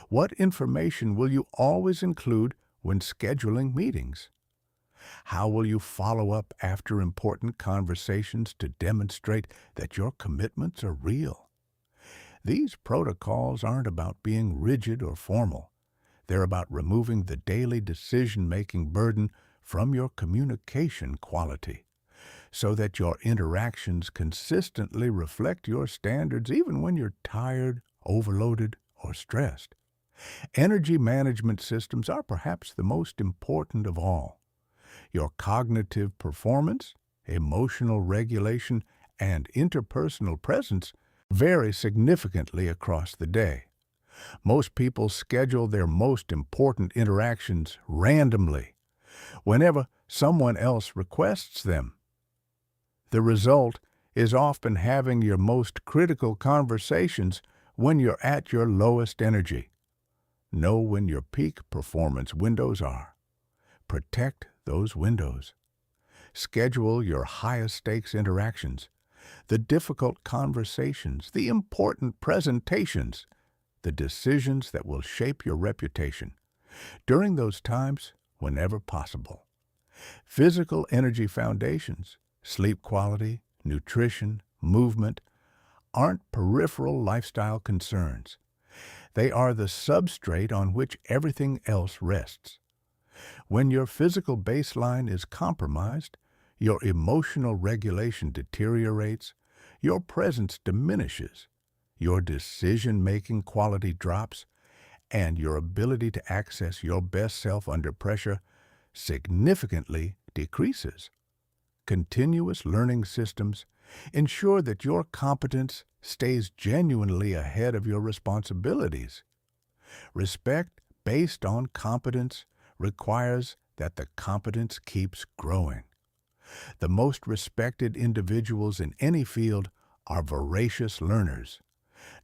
What information will you always include when scheduling meetings? How will you follow up after important conversations to demonstrate that your commitments are real? These protocols aren't about being rigid or formal. They're about removing the daily decision-making burden from your communication quality so that your interactions consistently reflect your standards even when you're tired, overloaded, or stressed. Energy management systems are perhaps the most important of all. Your cognitive performance, emotional regulation, and interpersonal presence vary significantly across the day. Most people schedule their most important interactions randomly, whenever someone else requests them. The result is often having your most critical conversations when you're at your lowest energy. Know when your peak performance windows are. Protect those windows. Schedule your highest stakes interactions, the difficult conversations, the important presentations, the decisions that will shape your reputation. During those times, whenever possible. Physical energy foundations, sleep quality, nutrition, movement, aren't peripheral lifestyle concerns. They are the substrate on which everything else rests. When your physical baseline is compromised, your emotional regulation deteriorates, your presence diminishes, your decision-making quality drops, and your ability to access your best self under pressure significantly decreases. Continuous learning systems ensure that your competence stays genuinely ahead of your responsibilities. Respect based on competence requires that the competence keeps growing. The most respected individuals in any field are voracious learners,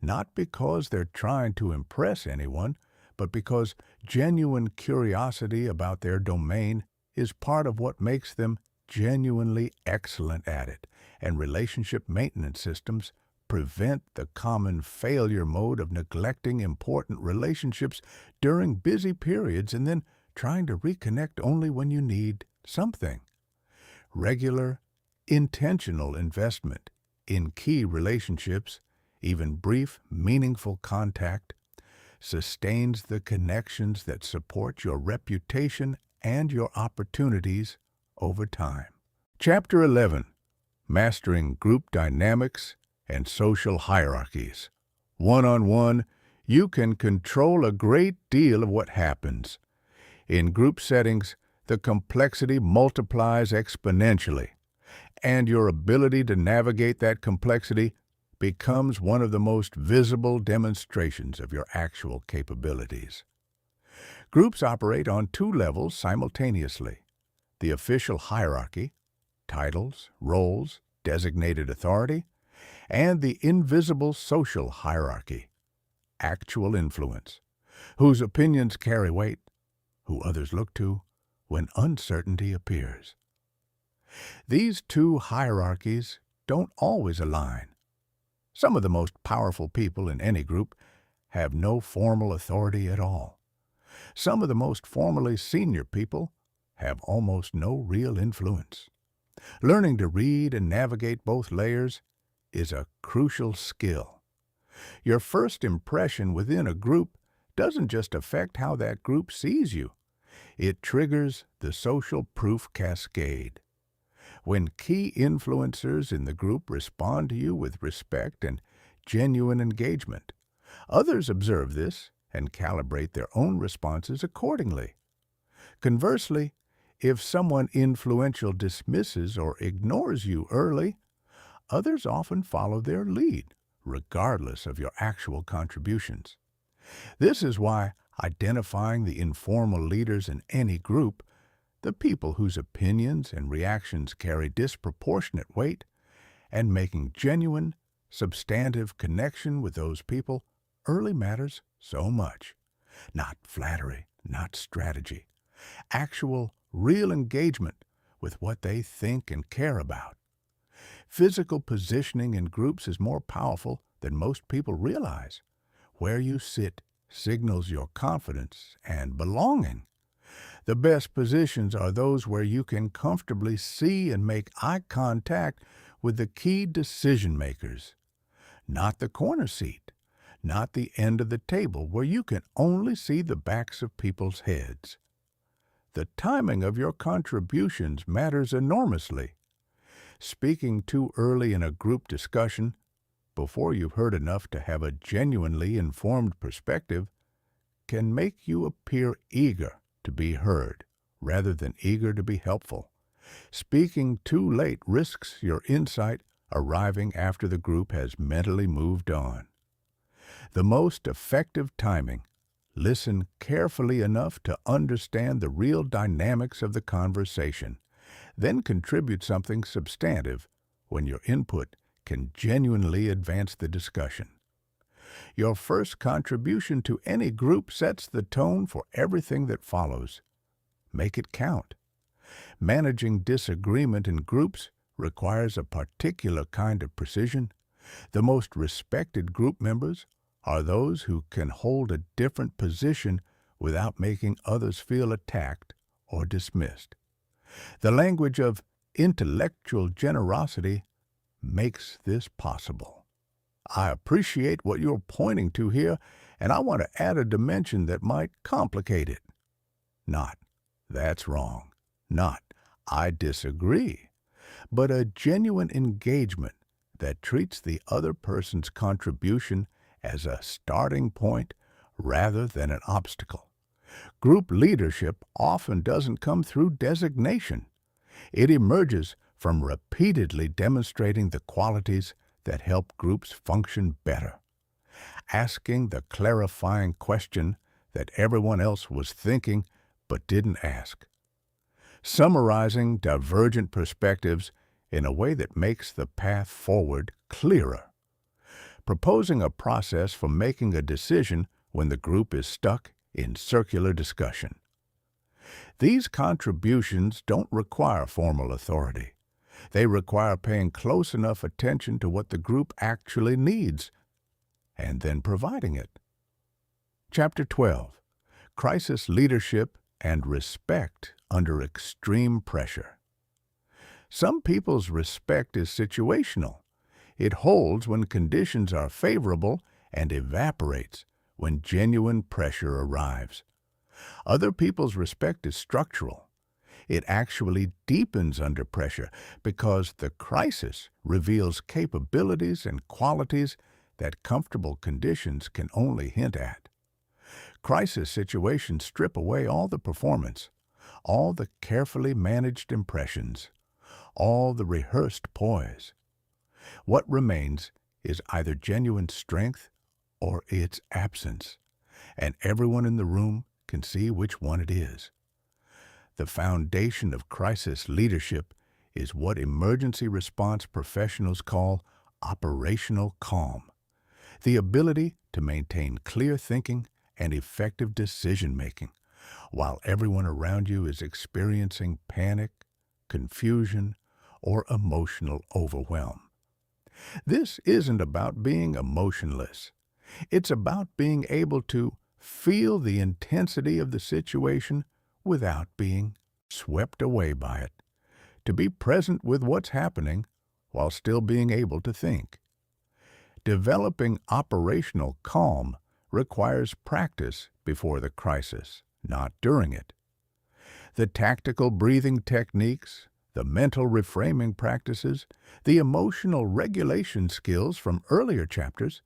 not because they're trying to impress anyone, but because genuine curiosity about their domain is part of what makes them genuinely excellent at it, and relationship maintenance systems prevent the common failure mode of neglecting important relationships during busy periods and then trying to reconnect only when you need something. Regular, intentional investment in key relationships, even brief, meaningful contact, sustains the connections that support your reputation and your opportunities over time. Chapter 11. Mastering Group Dynamics and Social Hierarchies. One-on-one, you can control a great deal of what happens. In group settings, the complexity multiplies exponentially, and your ability to navigate that complexity becomes one of the most visible demonstrations of your actual capabilities. Groups operate on two levels simultaneously: the official hierarchy, titles, roles, designated authority, and the invisible social hierarchy, actual influence, whose opinions carry weight, who others look to when uncertainty appears. These two hierarchies don't always align. Some of the most powerful people in any group have no formal authority at all. Some of the most formally senior people have almost no real influence. Learning to read and navigate both layers is a crucial skill. Your first impression within a group doesn't just affect how that group sees you. It triggers the social proof cascade. When key influencers in the group respond to you with respect and genuine engagement, others observe this and calibrate their own responses accordingly. Conversely, if someone influential dismisses or ignores you early, others often follow their lead, regardless of your actual contributions. This is why identifying the informal leaders in any group, the people whose opinions and reactions carry disproportionate weight, and making genuine, substantive connection with those people early matters so much. Not flattery, not strategy. Actual, real engagement with what they think and care about. Physical positioning in groups is more powerful than most people realize. Where you sit signals your confidence and belonging. The best positions are those where you can comfortably see and make eye contact with the key decision makers. Not the corner seat, not the end of the table where you can only see the backs of people's heads. The timing of your contributions matters enormously. Speaking too early in a group discussion, before you've heard enough to have a genuinely informed perspective, can make you appear eager to be heard rather than eager to be helpful. Speaking too late risks your insight arriving after the group has mentally moved on. The most effective timing: listen carefully enough to understand the real dynamics of the conversation, then contribute something substantive when your input can genuinely advance the discussion. Your first contribution to any group sets the tone for everything that follows. Make it count. Managing disagreement in groups requires a particular kind of precision. The most respected group members are those who can hold a different position without making others feel attacked or dismissed. The language of intellectual generosity makes this possible. I appreciate what you're pointing to here, and I want to add a dimension that might complicate it. Not, that's wrong. Not, I disagree. But a genuine engagement that treats the other person's contribution as a starting point rather than an obstacle. Group leadership often doesn't come through designation. It emerges from repeatedly demonstrating the qualities that help groups function better. Asking the clarifying question that everyone else was thinking but didn't ask. Summarizing divergent perspectives in a way that makes the path forward clearer. Proposing a process for making a decision when the group is stuck in circular discussion. These contributions don't require formal authority. They require paying close enough attention to what the group actually needs and then providing it. Chapter 12. Crisis Leadership and Respect Under Extreme Pressure. Some people's respect is situational. It holds when conditions are favorable and evaporates when genuine pressure arrives. Other people's respect is structural. It actually deepens under pressure because the crisis reveals capabilities and qualities that comfortable conditions can only hint at. Crisis situations strip away all the performance, all the carefully managed impressions, all the rehearsed poise. What remains is either genuine strength or its absence, and everyone in the room can see which one it is. The foundation of crisis leadership is what emergency response professionals call operational calm, the ability to maintain clear thinking and effective decision-making while everyone around you is experiencing panic, confusion, or emotional overwhelm. This isn't about being emotionless. It's about being able to feel the intensity of the situation without being swept away by it, to be present with what's happening while still being able to think. Developing operational calm requires practice before the crisis, not during it. The tactical breathing techniques, the mental reframing practices, the emotional regulation skills from earlier chapters,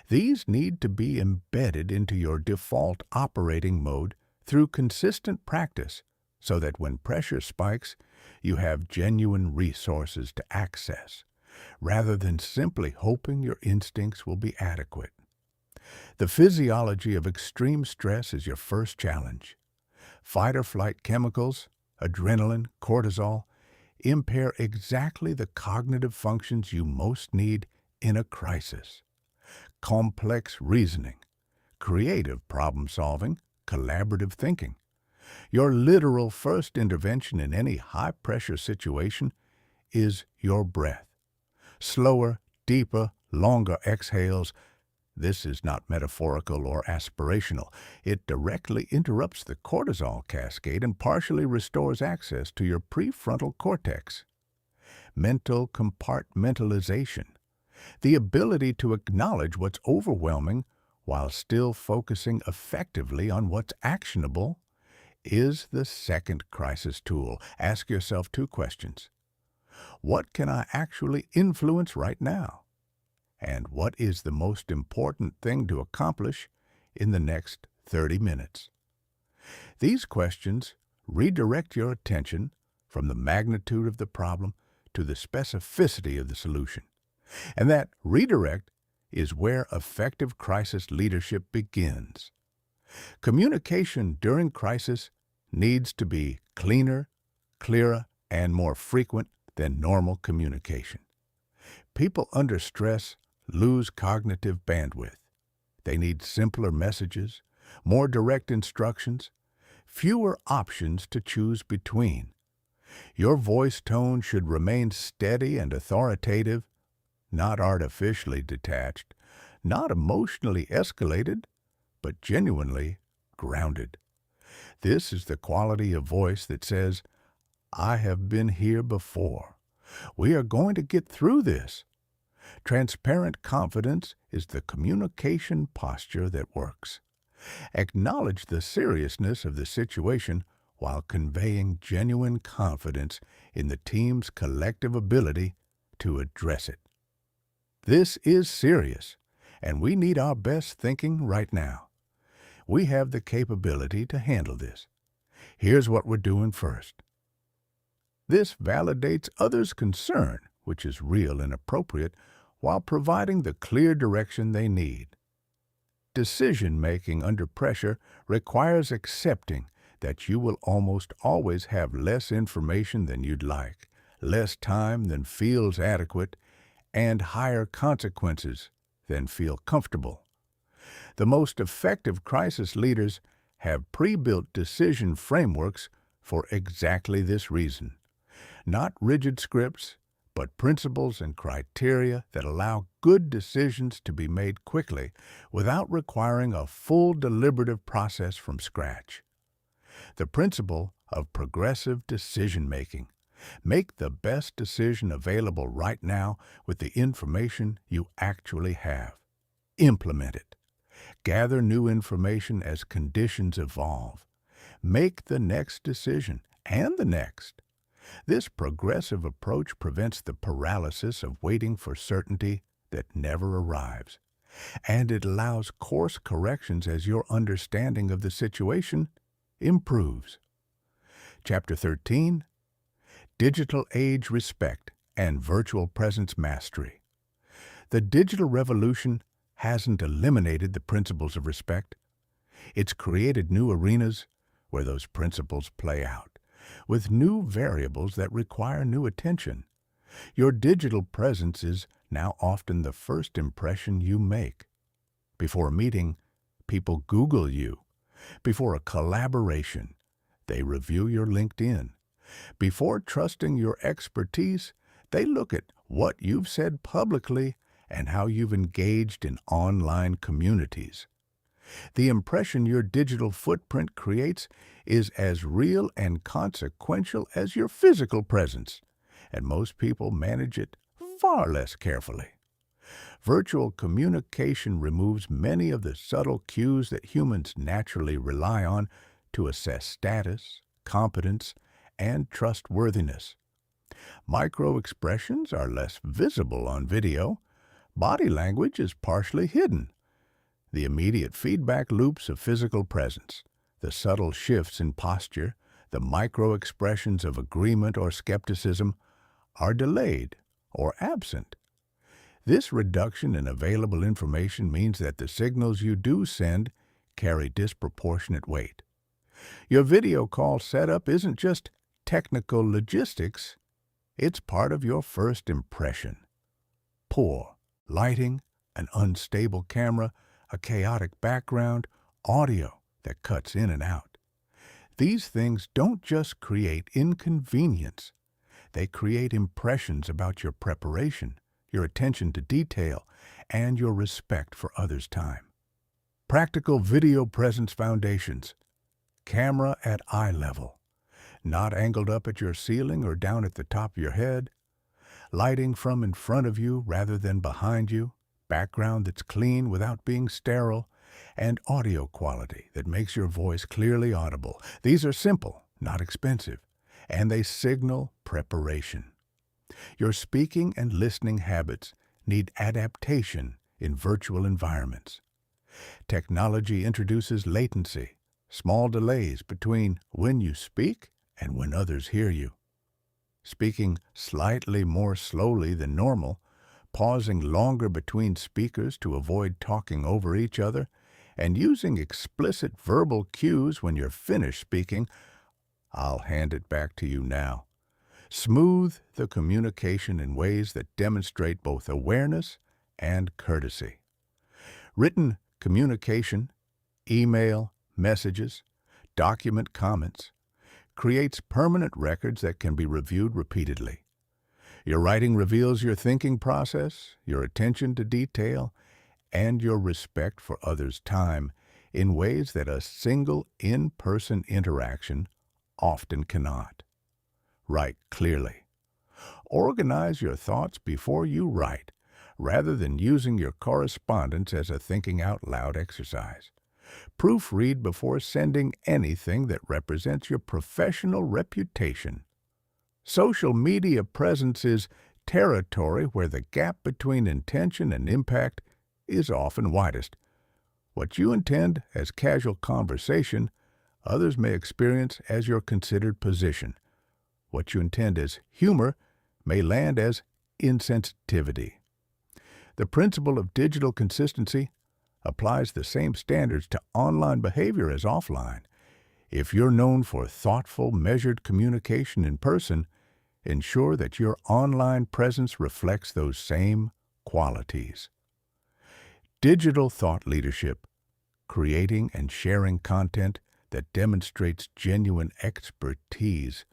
these need to be embedded into your default operating mode through consistent practice so that when pressure spikes, you have genuine resources to access, rather than simply hoping your instincts will be adequate. The physiology of extreme stress is your first challenge. Fight-or-flight chemicals, adrenaline, cortisol, impair exactly the cognitive functions you most need in a crisis. Complex reasoning, creative problem-solving, collaborative thinking. Your literal first intervention in any high-pressure situation is your breath. Slower, deeper, longer exhales. This is not metaphorical or aspirational. It directly interrupts the cortisol cascade and partially restores access to your prefrontal cortex. Mental compartmentalization, the ability to acknowledge what's overwhelming while still focusing effectively on what's actionable, is the second crisis tool. Ask yourself two questions. What can I actually influence right now? And what is the most important thing to accomplish in the next 30 minutes? These questions redirect your attention from the magnitude of the problem to the specificity of the solution. And that redirect is where effective crisis leadership begins. Communication during crisis needs to be cleaner, clearer, and more frequent than normal communication. People under stress lose cognitive bandwidth. They need simpler messages, more direct instructions, fewer options to choose between. Your voice tone should remain steady and authoritative, not artificially detached, not emotionally escalated, but genuinely grounded. This is the quality of voice that says, I have been here before. We are going to get through this. Transparent confidence is the communication posture that works. Acknowledge the seriousness of the situation while conveying genuine confidence in the team's collective ability to address it. This is serious, and we need our best thinking right now. We have the capability to handle this. Here's what we're doing first. This validates others' concern, which is real and appropriate, while providing the clear direction they need. Decision-making under pressure requires accepting that you will almost always have less information than you'd like, less time than feels adequate, and higher consequences than feel comfortable. The most effective crisis leaders have pre-built decision frameworks for exactly this reason. Not rigid scripts, but principles and criteria that allow good decisions to be made quickly without requiring a full deliberative process from scratch. The principle of progressive decision-making. Make the best decision available right now with the information you actually have. Implement it. Gather new information as conditions evolve. Make the next decision and the next. This progressive approach prevents the paralysis of waiting for certainty that never arrives, and it allows course corrections as your understanding of the situation improves. Chapter 13, Digital Age Respect and Virtual Presence Mastery. The digital revolution hasn't eliminated the principles of respect. It's created new arenas where those principles play out, with new variables that require new attention. Your digital presence is now often the first impression you make. Before a meeting, people Google you. Before a collaboration, they review your LinkedIn. Before trusting your expertise, they look at what you've said publicly and how you've engaged in online communities. The impression your digital footprint creates is as real and consequential as your physical presence, and most people manage it far less carefully. Virtual communication removes many of the subtle cues that humans naturally rely on to assess status, competence, and trustworthiness. Micro-expressions are less visible on video. Body language is partially hidden. The immediate feedback loops of physical presence, the subtle shifts in posture, the micro-expressions of agreement or skepticism are delayed or absent. This reduction in available information means that the signals you do send carry disproportionate weight. Your video call setup isn't just technical logistics, it's part of your first impression. Poor lighting, an unstable camera, a chaotic background, audio that cuts in and out. These things don't just create inconvenience, they create impressions about your preparation, your attention to detail, and your respect for others' time. Practical video presence foundations. Camera at eye level, not angled up at your ceiling or down at the top of your head. Lighting from in front of you rather than behind you. Background that's clean without being sterile. And audio quality that makes your voice clearly audible. These are simple, not expensive, and they signal preparation. Your speaking and listening habits need adaptation in virtual environments. Technology introduces latency, small delays between when you speak and when others hear you. Speaking slightly more slowly than normal, pausing longer between speakers to avoid talking over each other, and using explicit verbal cues when you're finished speaking, "I'll hand it back to you now." Smooth the communication in ways that demonstrate both awareness and courtesy. Written communication, email, messages, document comments, creates permanent records that can be reviewed repeatedly. Your writing reveals your thinking process, your attention to detail, and your respect for others' time in ways that a single in-person interaction often cannot. Write clearly. Organize your thoughts before you write, rather than using your correspondence as a thinking out loud exercise. Proofread before sending anything that represents your professional reputation. Social media presence is territory where the gap between intention and impact is often widest. What you intend as casual conversation, others may experience as your considered position. What you intend as humor may land as insensitivity. The principle of digital consistency applies the same standards to online behavior as offline. If you're known for thoughtful, measured communication in person, ensure that your online presence reflects those same qualities. Digital thought leadership, creating and sharing content that demonstrates genuine expertise,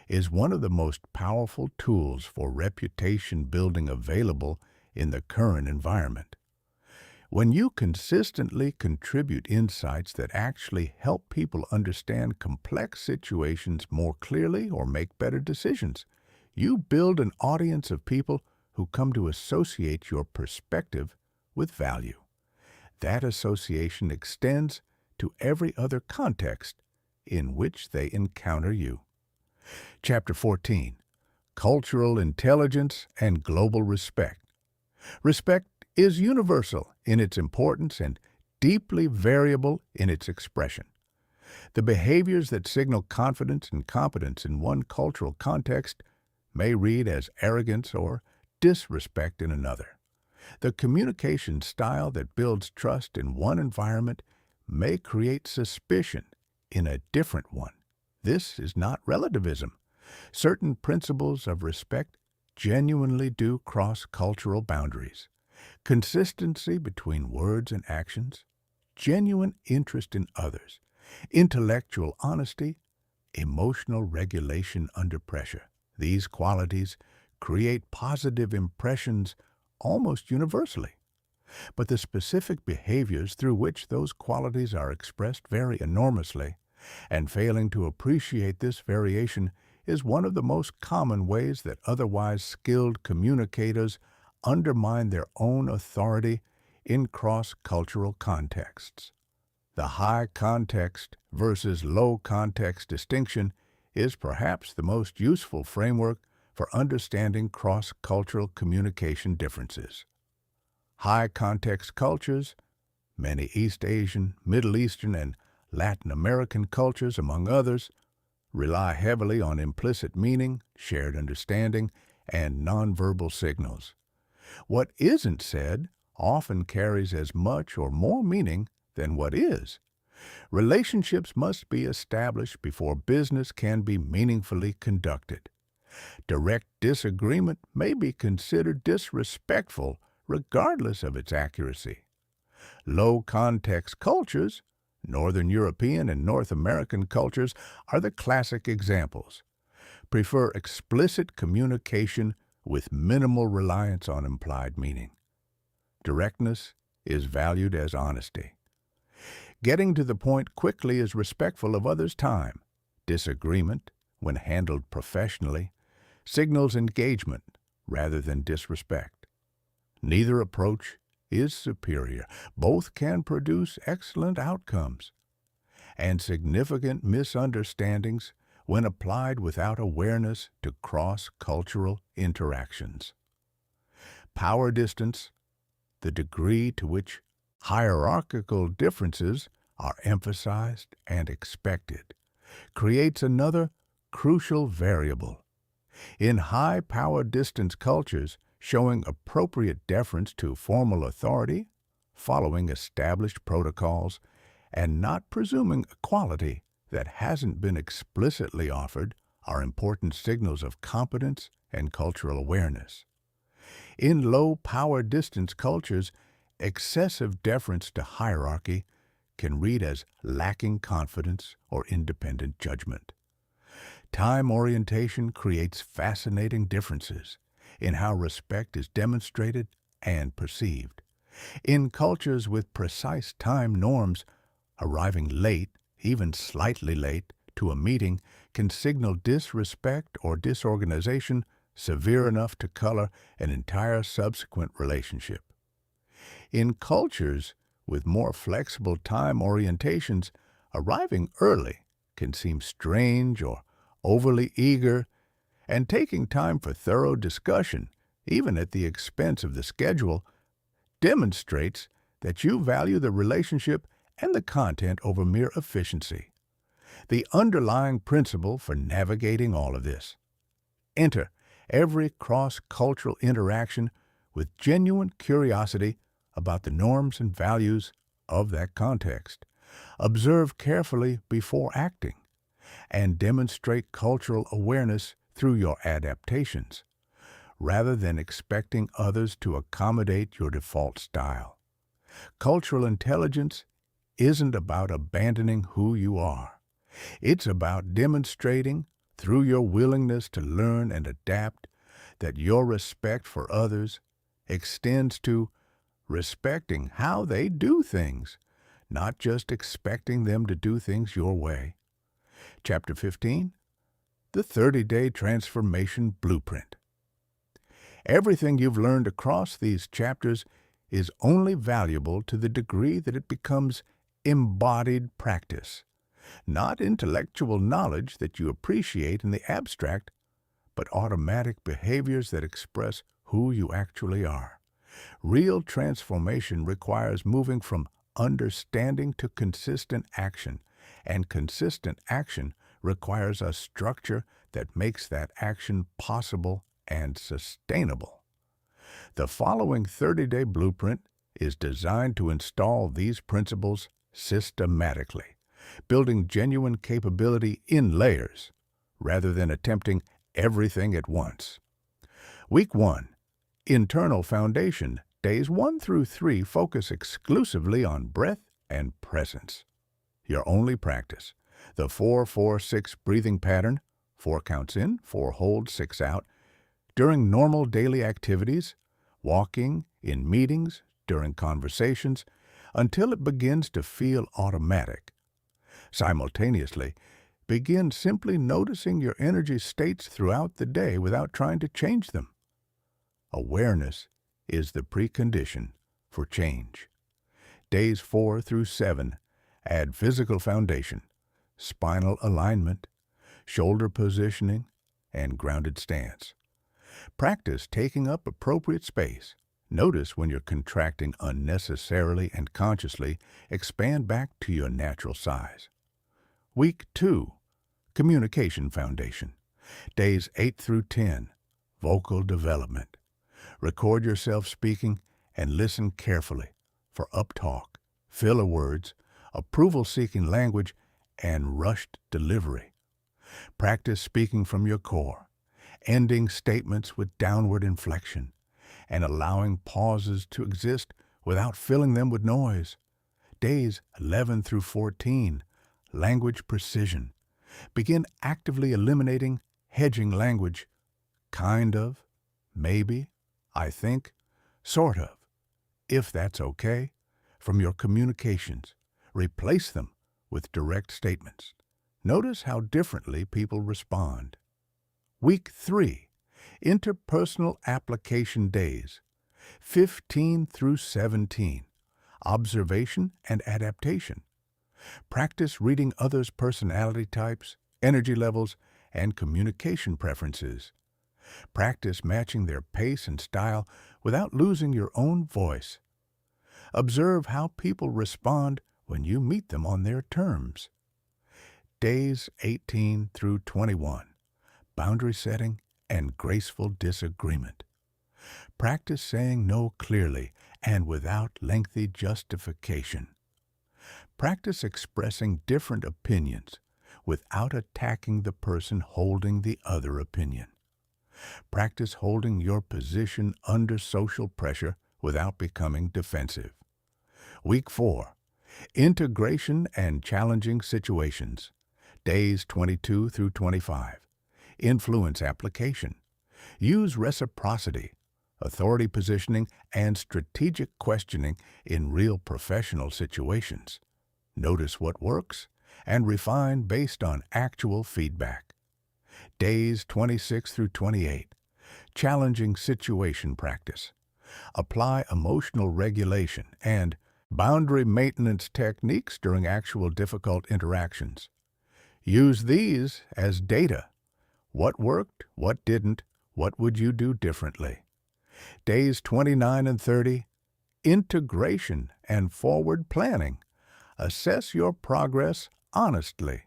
is one of the most powerful tools for reputation building available in the current environment. When you consistently contribute insights that actually help people understand complex situations more clearly or make better decisions, you build an audience of people who come to associate your perspective with value. That association extends to every other context in which they encounter you. Chapter 14. Cultural Intelligence and Global Respect. Respect is universal in its importance and deeply variable in its expression. The behaviors that signal confidence and competence in one cultural context may read as arrogance or disrespect in another. The communication style that builds trust in one environment may create suspicion in a different one. This is not relativism. Certain principles of respect genuinely do cross cultural boundaries. Consistency between words and actions, genuine interest in others, intellectual honesty, emotional regulation under pressure. These qualities create positive impressions almost universally. But the specific behaviors through which those qualities are expressed vary enormously, and failing to appreciate this variation is one of the most common ways that otherwise skilled communicators undermine their own authority in cross-cultural contexts. The high context versus low context distinction is perhaps the most useful framework for understanding cross-cultural communication differences. High context cultures, many East Asian, Middle Eastern, and Latin American cultures, among others, rely heavily on implicit meaning, shared understanding, and nonverbal signals. What isn't said often carries as much or more meaning than what is. Relationships must be established before business can be meaningfully conducted. Direct disagreement may be considered disrespectful regardless of its accuracy. Low-context cultures Northern European and North American cultures are the classic examples. Prefer explicit communication with minimal reliance on implied meaning. Directness is valued as honesty. Getting to the point quickly is respectful of others' time. Disagreement, when handled professionally, signals engagement rather than disrespect. Neither approach is superior. Both can produce excellent outcomes. And significant misunderstandings when applied without awareness to cross-cultural interactions. Power distance, the degree to which hierarchical differences are emphasized and expected, creates another crucial variable. In high power distance cultures, showing appropriate deference to formal authority, following established protocols, and not presuming equality that hasn't been explicitly offered are important signals of competence and cultural awareness. In low power distance cultures, excessive deference to hierarchy can read as lacking confidence or independent judgment. Time orientation creates fascinating differences in how respect is demonstrated and perceived. In cultures with precise time norms, arriving late, even slightly late, to a meeting can signal disrespect or disorganization severe enough to color an entire subsequent relationship. In cultures with more flexible time orientations, arriving early can seem strange or overly eager, and taking time for thorough discussion, even at the expense of the schedule, demonstrates that you value the relationship and the content over mere efficiency. The underlying principle for navigating all of this. Enter every cross-cultural interaction with genuine curiosity about the norms and values of that context. Observe carefully before acting, and demonstrate cultural awareness through your adaptations, rather than expecting others to accommodate your default style. Cultural intelligence isn't about abandoning who you are. It's about demonstrating, through your willingness to learn and adapt, that your respect for others extends to respecting how they do things, not just expecting them to do things your way. Chapter 15, The 30-Day Transformation Blueprint. Everything you've learned across these chapters is only valuable to the degree that it becomes embodied practice, not intellectual knowledge that you appreciate in the abstract, but automatic behaviors that express who you actually are. Real transformation requires moving from understanding to consistent action, and consistent action requires a structure that makes that action possible and sustainable. The following 30-day blueprint is designed to install these principles systematically, building genuine capability in layers, rather than attempting everything at once. Week 1. Internal Foundation. Days 1 through 3 focus exclusively on breath and presence. Your only practice. The 4-4-6 breathing pattern, 4 counts in, 4 hold, 6 out, during normal daily activities, walking, in meetings, during conversations, until it begins to feel automatic. Simultaneously, begin simply noticing your energy states throughout the day without trying to change them. Awareness is the precondition for change. Days 4 through 7 add physical foundation, spinal alignment, shoulder positioning, and grounded stance. Practice taking up appropriate space. Notice when you're contracting unnecessarily and consciously, expand back to your natural size. Week 2. Communication Foundation. Days 8 through 10. Vocal development. Record yourself speaking and listen carefully for uptalk, filler words, approval-seeking language, and rushed delivery. Practice speaking from your core, ending statements with downward inflection, and allowing pauses to exist without filling them with noise. Days 11 through 14, language precision. Begin actively eliminating hedging language, kind of, maybe, I think, sort of, if that's okay, from your communications. Replace them with direct statements. Notice how differently people respond. Week 3, interpersonal application days, 15 through 17, observation and adaptation. Practice reading others' personality types, energy levels, and communication preferences. Practice matching their pace and style without losing your own voice. Observe how people respond when you meet them on their terms. Days 18 through 21, boundary setting and graceful disagreement. Practice saying no clearly and without lengthy justification. Practice expressing different opinions without attacking the person holding the other opinion. Practice holding your position under social pressure without becoming defensive. Week 4, integration and challenging situations. Days 22 through 25, influence application. Use reciprocity, authority positioning, and strategic questioning in real professional situations. Notice what works and refine based on actual feedback. Days 26 through 28, challenging situation practice. Apply emotional regulation and boundary maintenance techniques during actual difficult interactions. Use these as data. What worked, what didn't, what would you do differently? Days 29 and 30, integration and forward planning. Assess your progress honestly.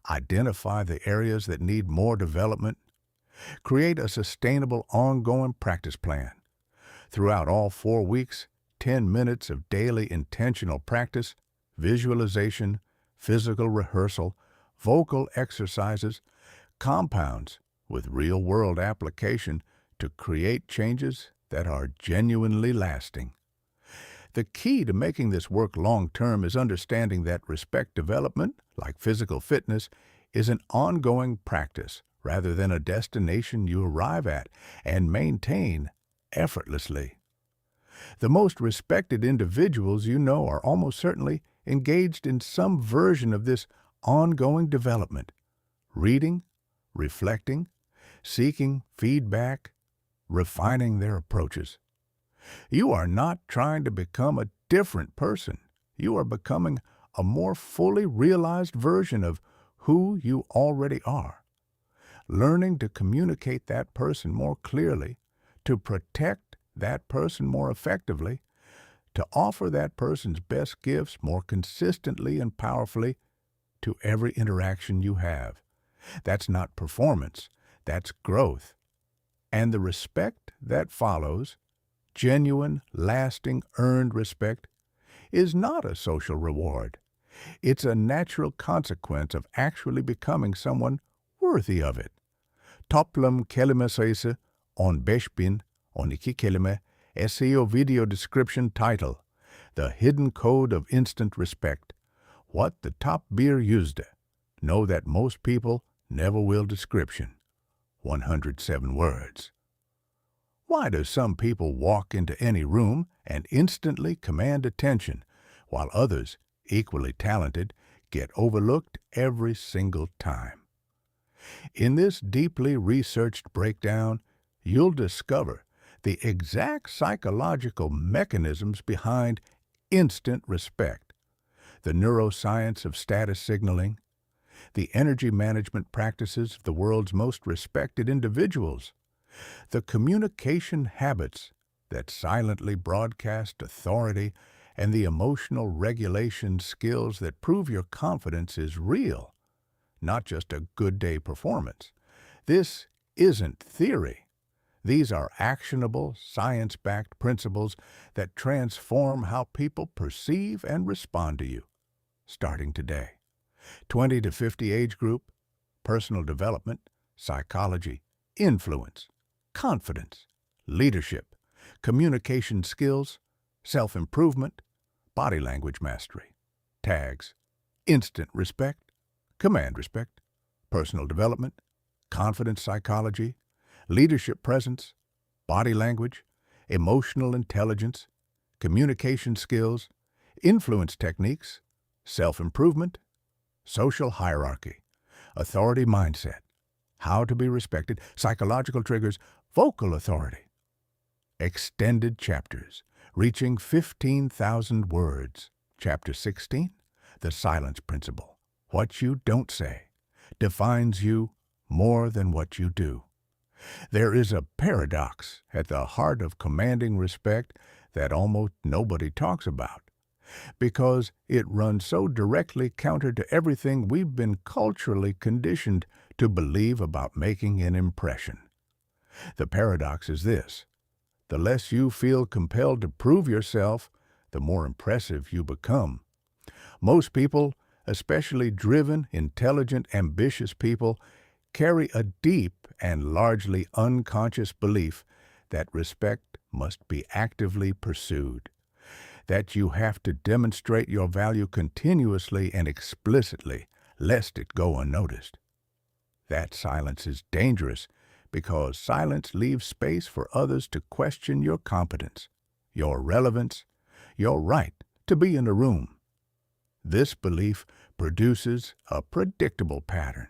Identify the areas that need more development. Create a sustainable, ongoing practice plan. Throughout all 4 weeks, 10 minutes of daily intentional practice, visualization, physical rehearsal, vocal exercises, compounds with real-world application to create changes that are genuinely lasting. The key to making this work long-term is understanding that respect development, like physical fitness, is an ongoing practice rather than a destination you arrive at and maintain effortlessly. The most respected individuals you know are almost certainly engaged in some version of this ongoing development, reading, reflecting, seeking feedback, refining their approaches. You are not trying to become a different person. You are becoming a more fully realized version of who you already are. Learning to communicate that person more clearly, to protect that person more effectively, to offer that person's best gifts more consistently and powerfully to every interaction you have. That's not performance, that's growth. And the respect that follows, genuine, lasting, earned respect, is not a social reward. It's a natural consequence of actually becoming someone worthy of it. Toplam kelime sayısı 15.000, 12 kelime, SEO video description title, The Hidden Code of Instant Respect. What the top beer used. Know that most people never will description. 107 words. Why do some people walk into any room and instantly command attention, while others, equally talented, get overlooked every single time? In this deeply researched breakdown, you'll discover the exact psychological mechanisms behind instant respect, the neuroscience of status signaling, the energy management practices of the world's most respected individuals, the communication habits that silently broadcast authority, and the emotional regulation skills that prove your confidence is real, not just a good day performance. This isn't theory. These are actionable, science-backed principles that transform how people perceive and respond to you, starting today. 20 to 50 age group, personal development, psychology, influence, confidence, leadership, communication skills, self-improvement, body language mastery. Tags: instant respect, command respect, personal development, confidence psychology, leadership presence, body language, emotional intelligence, communication skills, influence techniques, self-improvement, social hierarchy, authority mindset, how to be respected, psychological triggers, vocal authority. Extended chapters, reaching 15,000 words. Chapter 16, The Silence Principle. What you don't say defines you more than what you do. There is a paradox at the heart of commanding respect that almost nobody talks about, because it runs so directly counter to everything we've been culturally conditioned to believe about making an impression. The paradox is this: the less you feel compelled to prove yourself, the more impressive you become. Most people, especially driven, intelligent, ambitious people, carry a deep and largely unconscious belief that respect must be actively pursued, that you have to demonstrate your value continuously and explicitly, lest it go unnoticed. That silence is dangerous because silence leaves space for others to question your competence, your relevance, your right to be in the room. This belief produces a predictable pattern: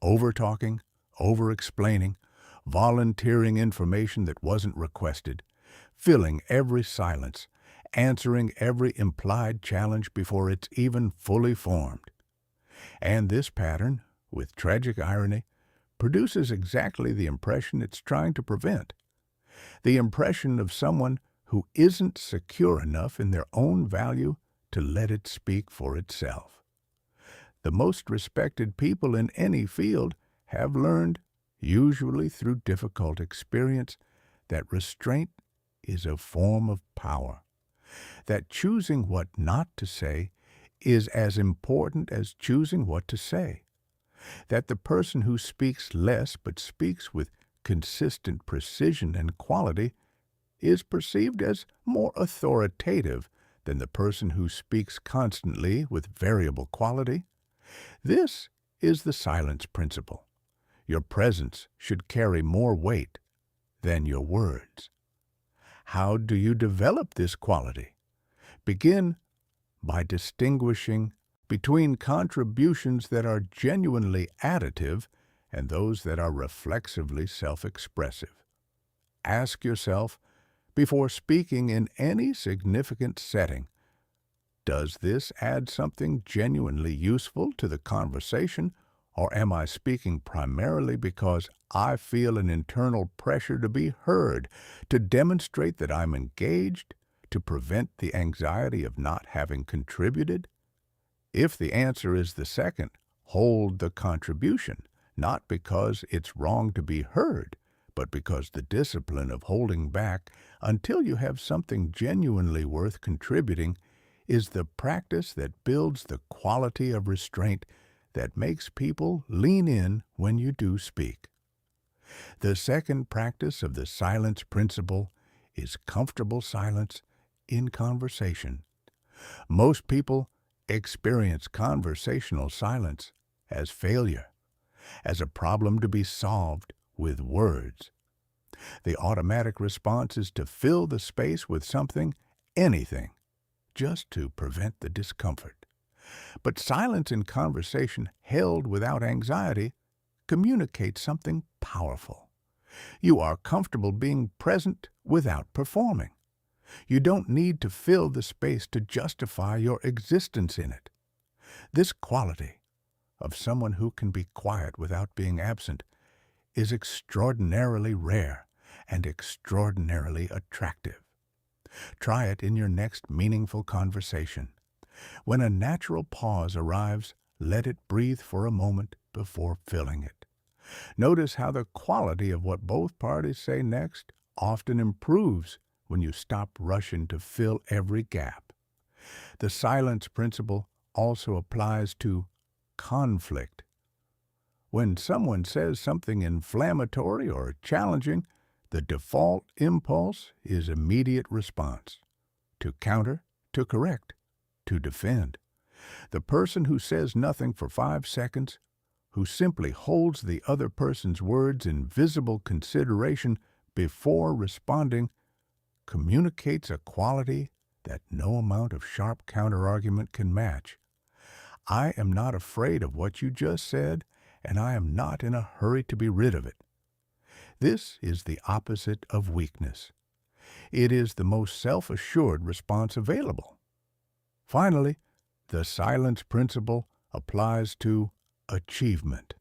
over-talking, over-explaining, volunteering information that wasn't requested, filling every silence, answering every implied challenge before it's even fully formed. And this pattern, with tragic irony, produces exactly the impression it's trying to prevent: the impression of someone who isn't secure enough in their own value to let it speak for itself. The most respected people in any field have learned, usually through difficult experience, that restraint is a form of power, that choosing what not to say is as important as choosing what to say, that the person who speaks less but speaks with consistent precision and quality is perceived as more authoritative than the person who speaks constantly with variable quality. This is the silence principle. Your presence should carry more weight than your words. How do you develop this quality? Begin by distinguishing between contributions that are genuinely additive and those that are reflexively self-expressive. Ask yourself, before speaking in any significant setting, does this add something genuinely useful to the conversation, or am I speaking primarily because I feel an internal pressure to be heard, to demonstrate that I'm engaged, to prevent the anxiety of not having contributed? If the answer is the second, hold the contribution, not because it's wrong to be heard, but because the discipline of holding back until you have something genuinely worth contributing is the practice that builds the quality of restraint that makes people lean in when you do speak. The second practice of the silence principle is comfortable silence in conversation. Most people experience conversational silence as failure, as a problem to be solved with words. The automatic response is to fill the space with something, anything, just to prevent the discomfort. But silence in conversation held without anxiety communicates something powerful. You are comfortable being present without performing. You don't need to fill the space to justify your existence in it. This quality of someone who can be quiet without being absent is extraordinarily rare and extraordinarily attractive. Try it in your next meaningful conversation. When a natural pause arrives, let it breathe for a moment before filling it. Notice how the quality of what both parties say next often improves when you stop rushing to fill every gap. The silence principle also applies to conflict. When someone says something inflammatory or challenging, the default impulse is immediate response: to counter, to correct, to defend. The person who says nothing for 5 seconds, who simply holds the other person's words in visible consideration before responding, communicates a quality that no amount of sharp counterargument can match. I am not afraid of what you just said, and I am not in a hurry to be rid of it. This is the opposite of weakness. It is the most self-assured response available. Finally, the silence principle applies to achievement.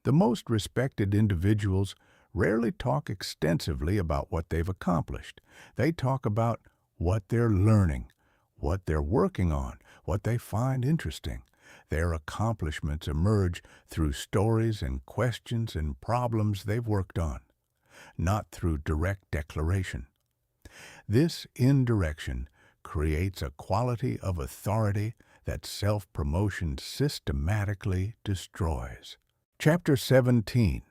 The most respected individuals rarely talk extensively about what they've accomplished. They talk about what they're learning, what they're working on, what they find interesting. Their accomplishments emerge through stories and questions and problems they've worked on, not through direct declaration. This indirection creates a quality of authority that self-promotion systematically destroys. Chapter 17.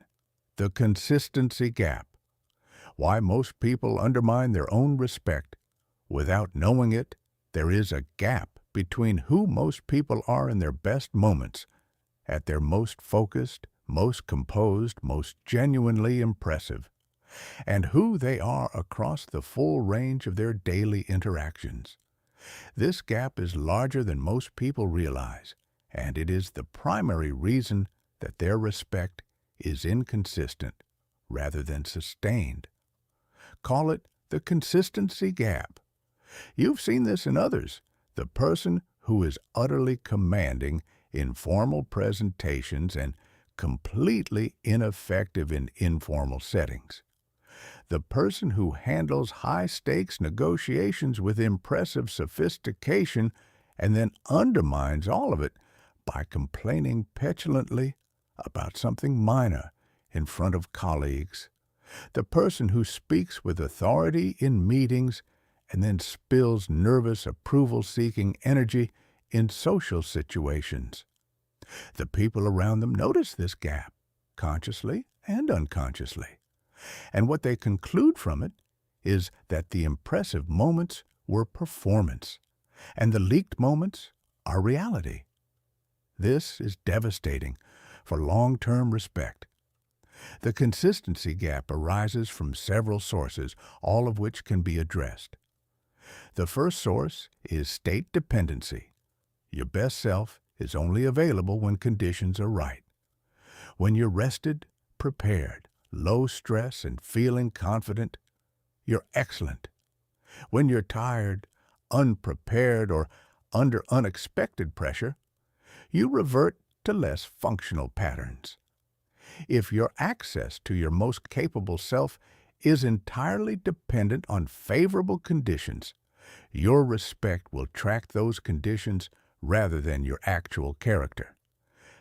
The Consistency Gap. Why most people undermine their own respect. Without knowing it, there is a gap between who most people are in their best moments, at their most focused, most composed, most genuinely impressive, and who they are across the full range of their daily interactions. This gap is larger than most people realize, and it is the primary reason that their respect is inconsistent rather than sustained. Call it the consistency gap. You've seen this in others. The person who is utterly commanding in formal presentations and completely ineffective in informal settings. The person who handles high-stakes negotiations with impressive sophistication and then undermines all of it by complaining petulantly about something minor in front of colleagues. The person who speaks with authority in meetings and then spills nervous approval-seeking energy in social situations. The people around them notice this gap, consciously and unconsciously. And what they conclude from it is that the impressive moments were performance, and the leaked moments are reality. This is devastating for long-term respect. The consistency gap arises from several sources, all of which can be addressed. The first source is state dependency. Your best self is only available when conditions are right. When you're rested, prepared, low stress, and feeling confident, you're excellent. When you're tired, unprepared, or under unexpected pressure, you revert to less functional patterns. If your access to your most capable self is entirely dependent on favorable conditions, your respect will track those conditions rather than your actual character.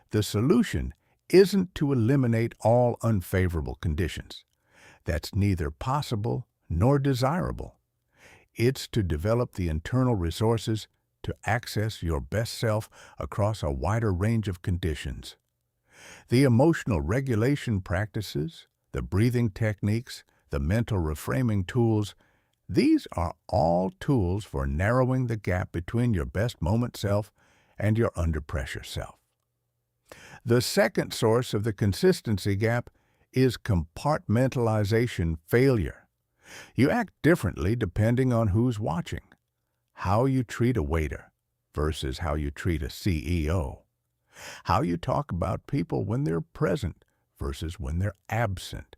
The solution isn't to eliminate all unfavorable conditions. That's neither possible nor desirable. It's to develop the internal resources to access your best self across a wider range of conditions. The emotional regulation practices, the breathing techniques, the mental reframing tools, these are all tools for narrowing the gap between your best moment self and your under-pressure self. The second source of the consistency gap is compartmentalization failure. You act differently depending on who's watching. How you treat a waiter versus how you treat a CEO. How you talk about people when they're present versus when they're absent.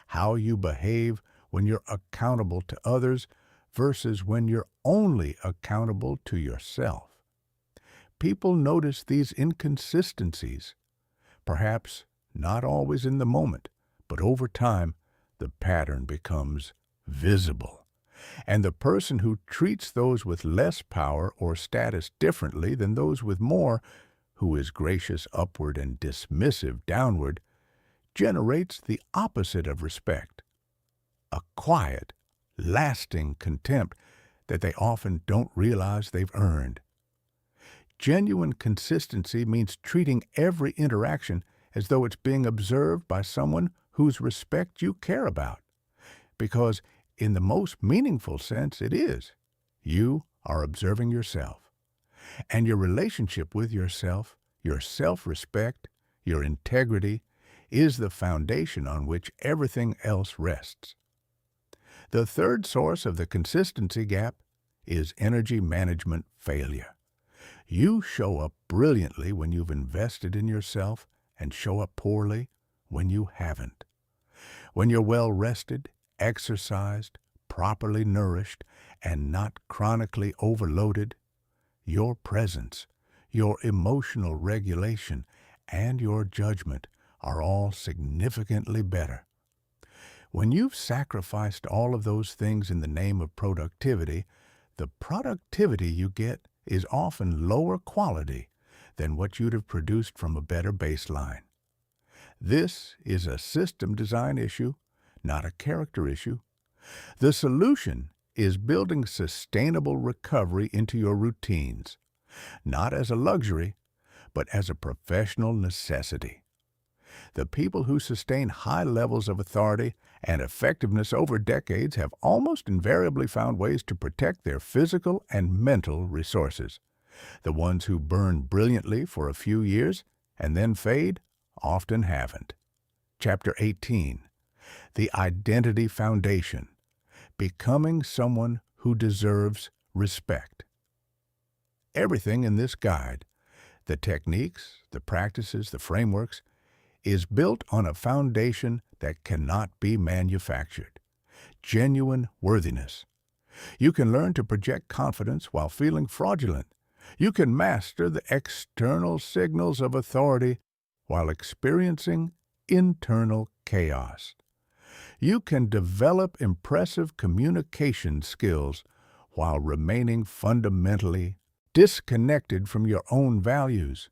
How you behave when you're accountable to others versus when you're only accountable to yourself. People notice these inconsistencies, perhaps not always in the moment, but over time, the pattern becomes visible. And the person who treats those with less power or status differently than those with more, who is gracious upward and dismissive downward, generates the opposite of respect, a quiet, lasting contempt that they often don't realize they've earned. Genuine consistency means treating every interaction as though it's being observed by someone whose respect you care about, because in the most meaningful sense it is. You are observing yourself. And your relationship with yourself, your self-respect, your integrity, is the foundation on which everything else rests. The third source of the consistency gap is energy management failure. You show up brilliantly when you've invested in yourself and show up poorly when you haven't. When you're well rested, exercised, properly nourished, and not chronically overloaded, your presence, your emotional regulation, and your judgment are all significantly better. When you've sacrificed all of those things in the name of productivity, the productivity you get is often lower quality than what you'd have produced from a better baseline. This is a system design issue, not a character issue. The solution is building sustainable recovery into your routines, not as a luxury, but as a professional necessity. The people who sustain high levels of authority and effectiveness over decades have almost invariably found ways to protect their physical and mental resources. The ones who burn brilliantly for a few years and then fade often haven't. Chapter 18. The Identity Foundation. Becoming someone who deserves respect. Everything in this guide, the techniques, the practices, the frameworks, is built on a foundation that cannot be manufactured. Genuine worthiness. You can learn to project confidence while feeling fraudulent. You can master the external signals of authority while experiencing internal chaos. You can develop impressive communication skills while remaining fundamentally disconnected from your own values.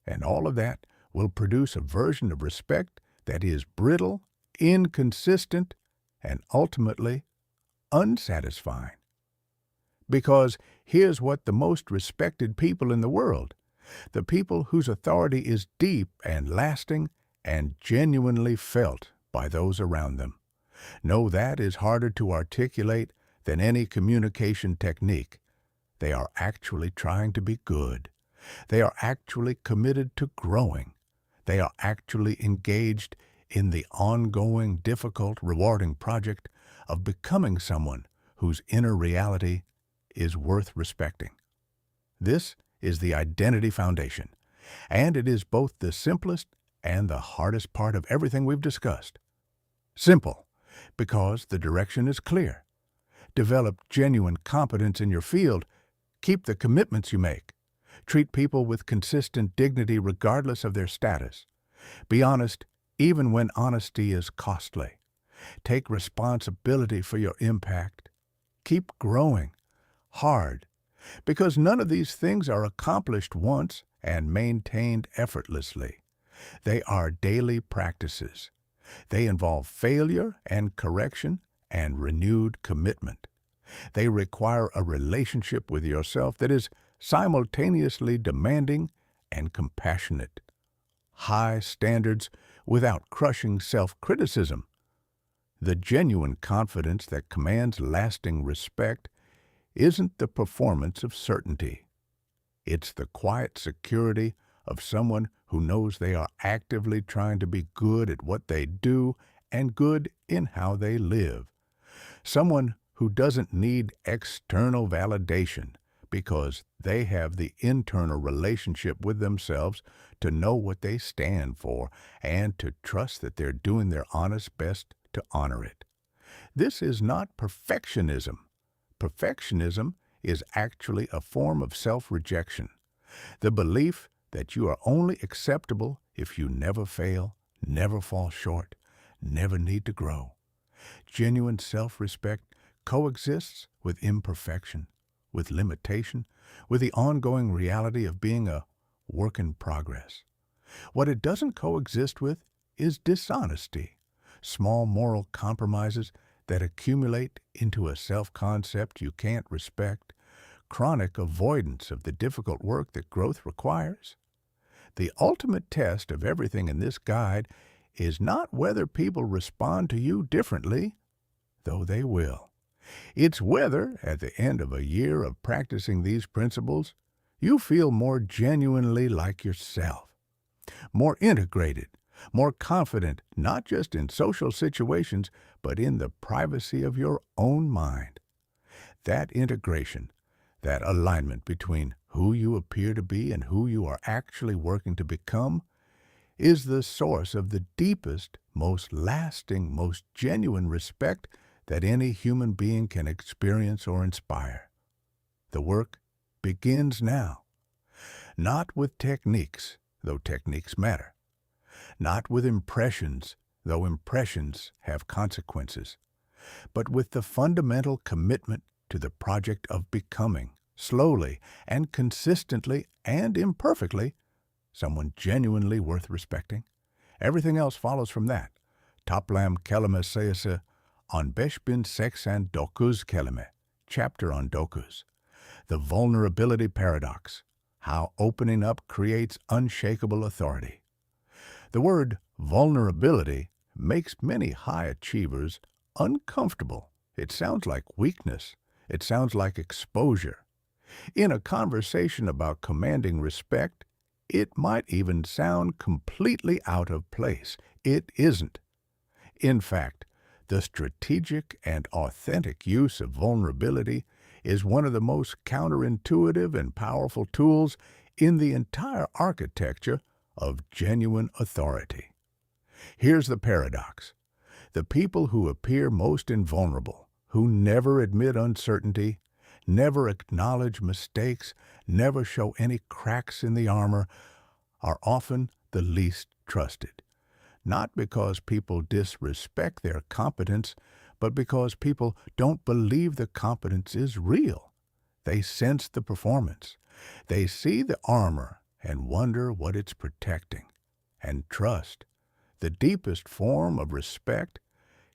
And all of that will produce a version of respect that is brittle, inconsistent, and ultimately unsatisfying. Because here's what the most respected people in the world, the people whose authority is deep and lasting and genuinely felt by those around them, know that is harder to articulate than any communication technique. They are actually trying to be good. They are actually committed to growing. They are actually engaged in the ongoing, difficult, rewarding project of becoming someone whose inner reality is worth respecting. This is the Identity Foundation, and it is both the simplest and the hardest part of everything we've discussed. Simple, because the direction is clear. Develop genuine competence in your field. Keep the commitments you make. Treat people with consistent dignity regardless of their status. Be honest even when honesty is costly. Take responsibility for your impact. Keep growing hard, because none of these things are accomplished once and maintained effortlessly. They are daily practices. They involve failure and correction and renewed commitment. They require a relationship with yourself that is simultaneously demanding and compassionate. High standards without crushing self-criticism. The genuine confidence that commands lasting respect isn't the performance of certainty. It's the quiet security of someone who knows they are actively trying to be good at what they do and good in how they live. Someone who doesn't need external validation because they have the internal relationship with themselves to know what they stand for and to trust that they're doing their honest best to honor it. This is not perfectionism. Perfectionism is actually a form of self-rejection, the belief that you are only acceptable if you never fail, never fall short, never need to grow. Genuine self-respect coexists with imperfection, with limitation, with the ongoing reality of being a work in progress. What it doesn't coexist with is dishonesty, small moral compromises that accumulate into a self-concept you can't respect, chronic avoidance of the difficult work that growth requires. The ultimate test of everything in this guide is not whether people respond to you differently, though they will. It's whether, at the end of a year of practicing these principles, you feel more genuinely like yourself, more integrated, more confident, not just in social situations, but in the privacy of your own mind. That integration, that alignment between who you appear to be and who you are actually working to become, is the source of the deepest, most lasting, most genuine respect that any human being can experience or inspire. The work begins now, not with techniques, though techniques matter, not with impressions, though impressions have consequences, but with the fundamental commitment to the project of becoming, slowly and consistently and imperfectly, someone genuinely worth respecting. Everything else follows from that. Toplam kelime sayısı on 5089 kelime, chapter on dokus. The vulnerability paradox, how opening up creates unshakable authority. The word vulnerability makes many high achievers uncomfortable. It sounds like weakness. It sounds like exposure. In a conversation about commanding respect, it might even sound completely out of place. It isn't. In fact, the strategic and authentic use of vulnerability is one of the most counterintuitive and powerful tools in the entire architecture of genuine authority. Here's the paradox. The people who appear most invulnerable, who never admit uncertainty, never acknowledge mistakes, never show any cracks in the armor, are often the least trusted. Not because people disrespect their competence, but because people don't believe the competence is real. They sense the performance. They see the armor and wonder what it's protecting. And trust, the deepest form of respect,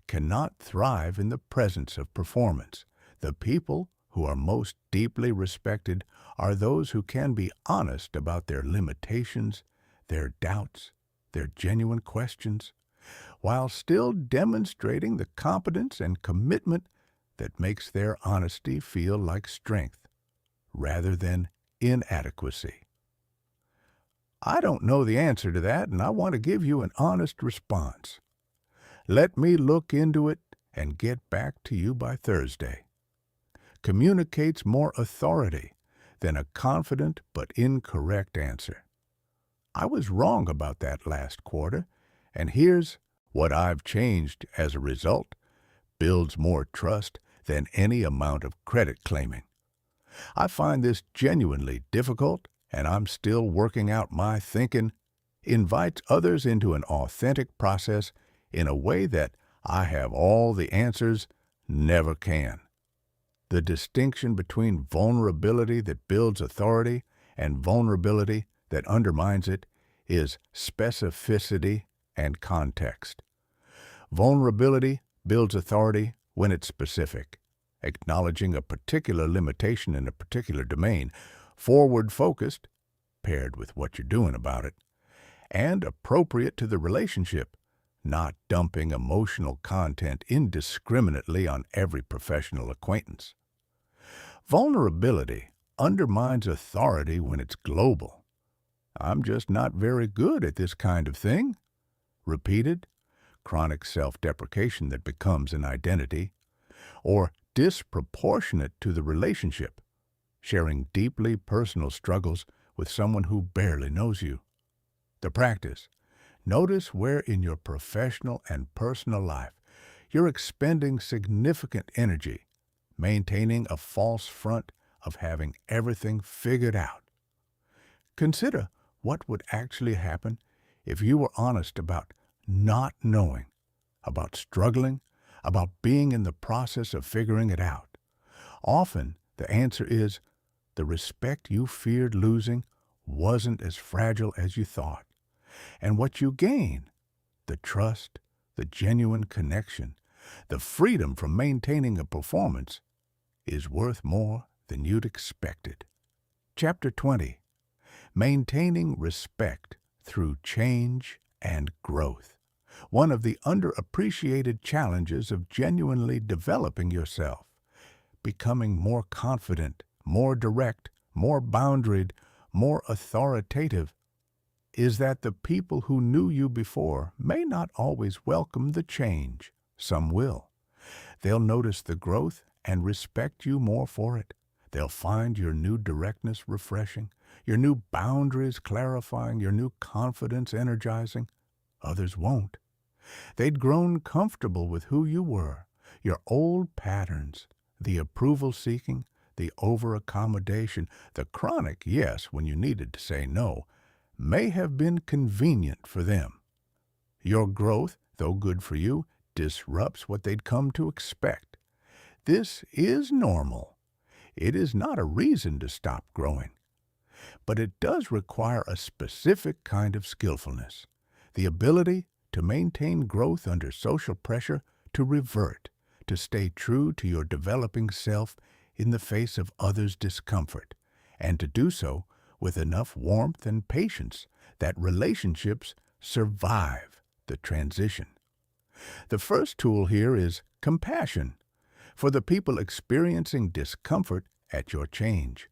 cannot thrive in the presence of performance. The people who are most deeply respected are those who can be honest about their limitations, their doubts, their genuine questions, while still demonstrating the competence and commitment that makes their honesty feel like strength rather than inadequacy. I don't know the answer to that, and I want to give you an honest response. Let me look into it and get back to you by Thursday. Communicates more authority than a confident but incorrect answer. I was wrong about that last quarter, and here's what I've changed as a result. Builds more trust than any amount of credit claiming. I find this genuinely difficult, and I'm still working out my thinking. Invites others into an authentic process in a way that I have all the answers never can. The distinction between vulnerability that builds authority and vulnerability that undermines it is specificity and context. Vulnerability builds authority when it's specific, acknowledging a particular limitation in a particular domain, forward-focused, paired with what you're doing about it, and appropriate to the relationship, not dumping emotional content indiscriminately on every professional acquaintance. Vulnerability undermines authority when it's global. I'm just not very good at this kind of thing. Repeated, chronic self-deprecation that becomes an identity, or disproportionate to the relationship, sharing deeply personal struggles with someone who barely knows you. The practice. Notice where in your professional and personal life you're expending significant energy, maintaining a false front of having everything figured out. Consider what would actually happen if you were honest about not knowing, about struggling, about being in the process of figuring it out. Often the answer is the respect you feared losing wasn't as fragile as you thought. And what you gain, the trust, the genuine connection, the freedom from maintaining a performance, is worth more than you'd expected. Chapter 20. Maintaining respect through change and growth. One of the underappreciated challenges of genuinely developing yourself. becoming more confident, more direct, more boundaried, more authoritative, is that the people who knew you before may not always welcome the change. Some will. They'll notice the growth and respect you more for it. They'll find your new directness refreshing, your new boundaries clarifying, your new confidence energizing. Others won't. They'd grown comfortable with who you were, your old patterns, the approval-seeking, the over-accommodation, the chronic yes when you needed to say no, may have been convenient for them. Your growth, though good for you, disrupts what they'd come to expect. This is normal. It is not a reason to stop growing. But it does require a specific kind of skillfulness, the ability to maintain growth under social pressure, to revert, to stay true to your developing self in the face of others' discomfort, and to do so with enough warmth and patience that relationships survive the transition. The first tool here is compassion for the people experiencing discomfort at your change.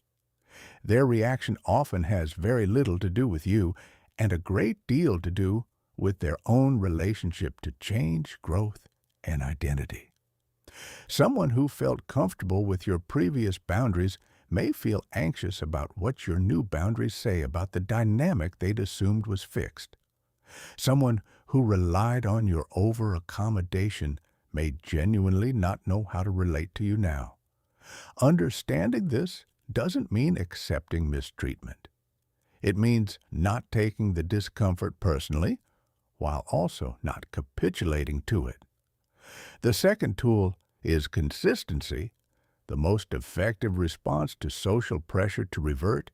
Their reaction often has very little to do with you and a great deal to do with their own relationship to change, growth, and identity. Someone who felt comfortable with your previous boundaries may feel anxious about what your new boundaries say about the dynamic they'd assumed was fixed. Someone who relied on your over-accommodation may genuinely not know how to relate to you now. Understanding this doesn't mean accepting mistreatment. It means not taking the discomfort personally, while also not capitulating to it. The second tool is consistency. The most effective response to social pressure to revert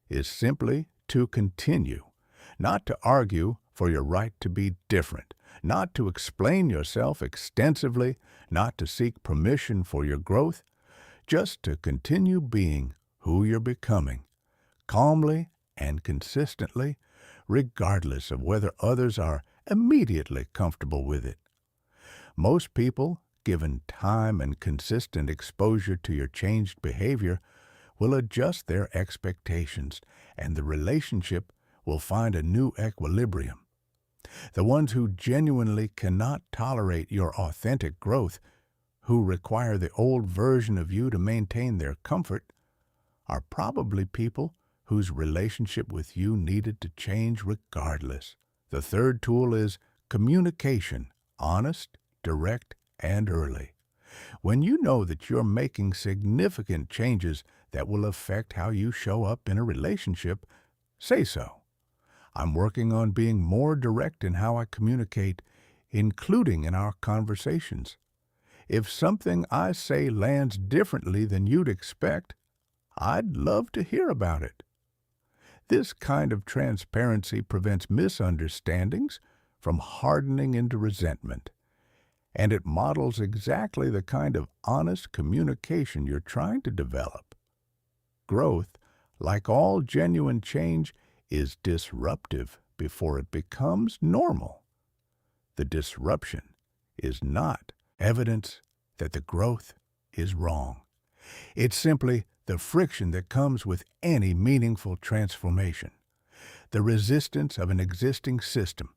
is simply to continue, not to argue for your right to be different, not to explain yourself extensively, not to seek permission for your growth, just to continue being who you're becoming, calmly and consistently, regardless of whether others are immediately comfortable with it. Most people, given time and consistent exposure to your changed behavior, will adjust their expectations, and the relationship will find a new equilibrium. The ones who genuinely cannot tolerate your authentic growth, who require the old version of you to maintain their comfort, are probably people whose relationship with you needed to change regardless. The third tool is communication, honest, direct, and early. When you know that you're making significant changes that will affect how you show up in a relationship, say so. I'm working on being more direct in how I communicate, including in our conversations. If something I say lands differently than you'd expect, I'd love to hear about it. This kind of transparency prevents misunderstandings from hardening into resentment, and it models exactly the kind of honest communication you're trying to develop. Growth, like all genuine change, is disruptive before it becomes normal. The disruption is not evidence that the growth is wrong. It's simply the friction that comes with any meaningful transformation, the resistance of an existing system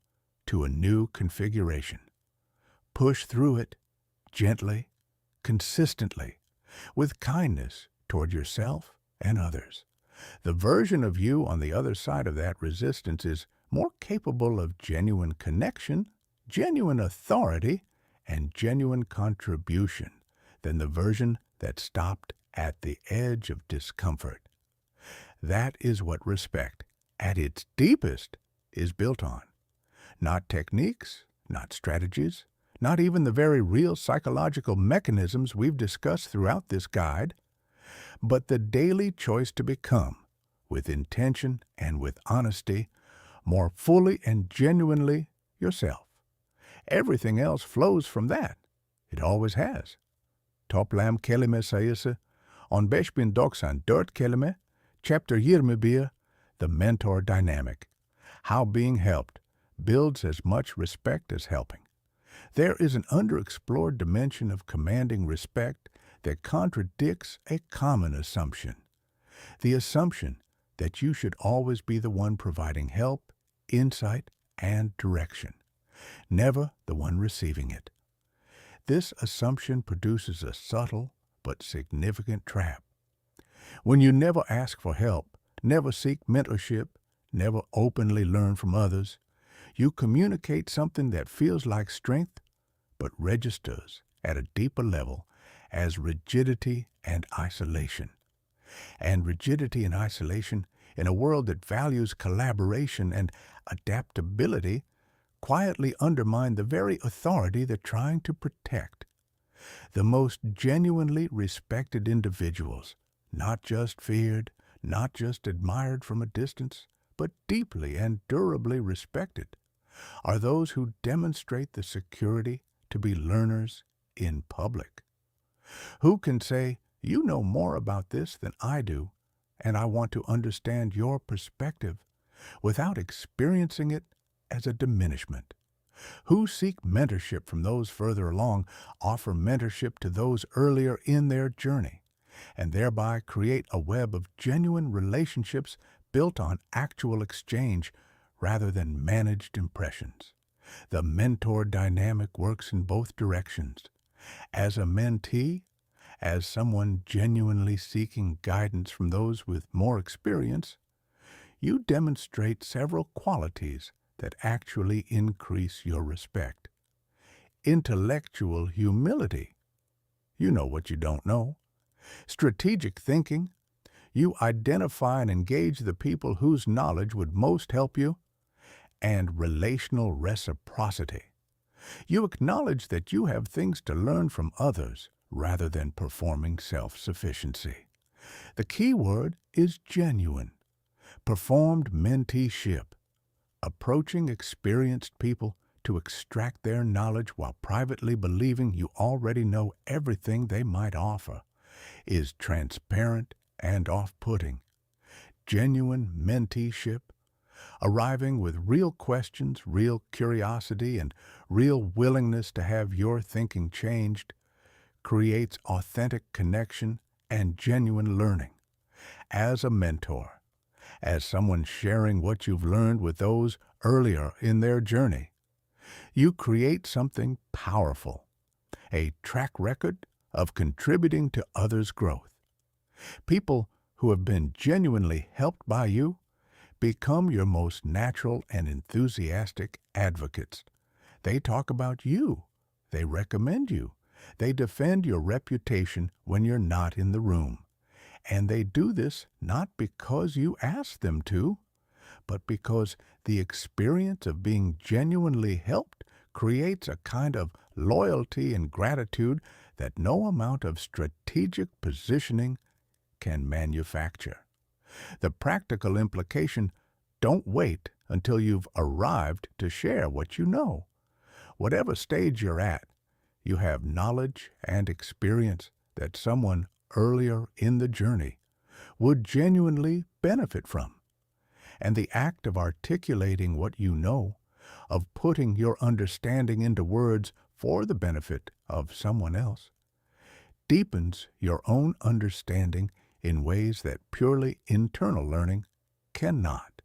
to a new configuration. Push through it gently, consistently, with kindness toward yourself and others. The version of you on the other side of that resistance is more capable of genuine connection, genuine authority, and genuine contribution than the version that stopped at the edge of discomfort. That is what respect, at its deepest, is built on. Not techniques, not strategies, not even the very real psychological mechanisms we've discussed throughout this guide, but the daily choice to become, with intention and with honesty, more fully and genuinely yourself. Everything else flows from that. It always has. Toplam kelime sayısı 15.94 kelime, Chapter 21, The Mentor Dynamic. How being helped builds as much respect as helping. There is an underexplored dimension of commanding respect that contradicts a common assumption, the assumption that you should always be the one providing help, insight, and direction, never the one receiving it. This assumption produces a subtle but significant trap. When you never ask for help, never seek mentorship, never openly learn from others, you communicate something that feels like strength but registers at a deeper level as rigidity and isolation. And rigidity and isolation in a world that values collaboration and adaptability quietly undermine the very authority they're trying to protect. The most genuinely respected individuals, not just feared, not just admired from a distance, but deeply and durably respected, are those who demonstrate the security to be learners in public. Who can say, "You know more about this than I do, and I want to understand your perspective," without experiencing it as a diminishment? Who seek mentorship from those further along, offer mentorship to those earlier in their journey, and thereby create a web of genuine relationships built on actual exchange rather than managed impressions. The mentor dynamic works in both directions. As a mentee, as someone genuinely seeking guidance from those with more experience, you demonstrate several qualities that actually increase your respect. Intellectual humility. You know what you don't know. Strategic thinking. You identify and engage the people whose knowledge would most help you. And relational reciprocity. You acknowledge that you have things to learn from others rather than performing self-sufficiency. The key word is genuine. Performed menteeship. Approaching experienced people to extract their knowledge while privately believing you already know everything they might offer is transparent and off-putting. Genuine menteeship, arriving with real questions, real curiosity, and real willingness to have your thinking changed, creates authentic connection and genuine learning. As a mentor, as someone sharing what you've learned with those earlier in their journey, you create something powerful, a track record of contributing to others' growth. People who have been genuinely helped by you become your most natural and enthusiastic advocates. They talk about you. They recommend you. They defend your reputation when you're not in the room. And they do this not because you ask them to, but because the experience of being genuinely helped creates a kind of loyalty and gratitude that no amount of strategic positioning can manufacture. The practical implication: don't wait until you've arrived to share what you know. Whatever stage you're at, you have knowledge and experience that someone earlier in the journey would genuinely benefit from. And the act of articulating what you know, of putting your understanding into words for the benefit of someone else, deepens your own understanding in ways that purely internal learning cannot.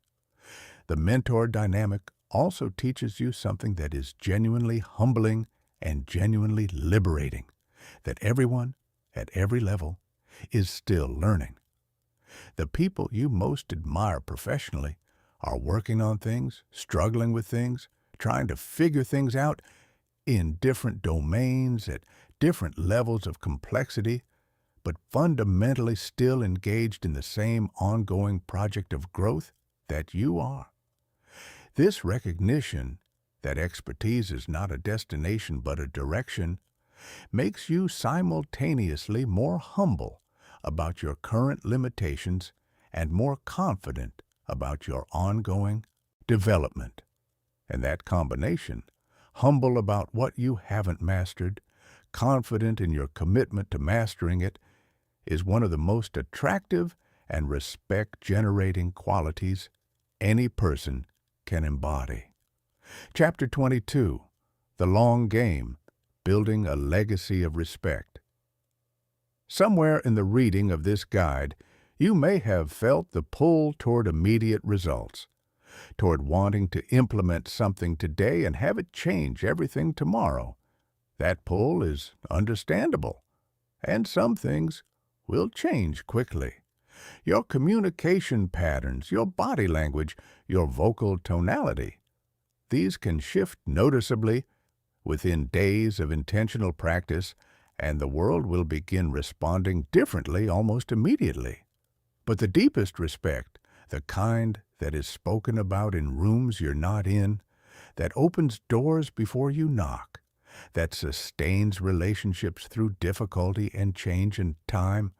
The mentor dynamic also teaches you something that is genuinely humbling and genuinely liberating, that everyone, at every level, is still learning. The people you most admire professionally are working on things, struggling with things, trying to figure things out in different domains at different levels of complexity, but fundamentally still engaged in the same ongoing project of growth that you are. This recognition that expertise is not a destination but a direction makes you simultaneously more humble about your current limitations and more confident about your ongoing development. And that combination, humble about what you haven't mastered, confident in your commitment to mastering it, is one of the most attractive and respect-generating qualities any person can embody. Chapter 22, The Long Game, Building a Legacy of Respect. Somewhere in the reading of this guide, you may have felt the pull toward immediate results, toward wanting to implement something today and have it change everything tomorrow. That pull is understandable, and some things will change quickly. Your communication patterns, your body language, your vocal tonality, these can shift noticeably within days of intentional practice, and the world will begin responding differently almost immediately. But the deepest respect, the kind that is spoken about in rooms you're not in, that opens doors before you knock, that sustains relationships through difficulty and change and time,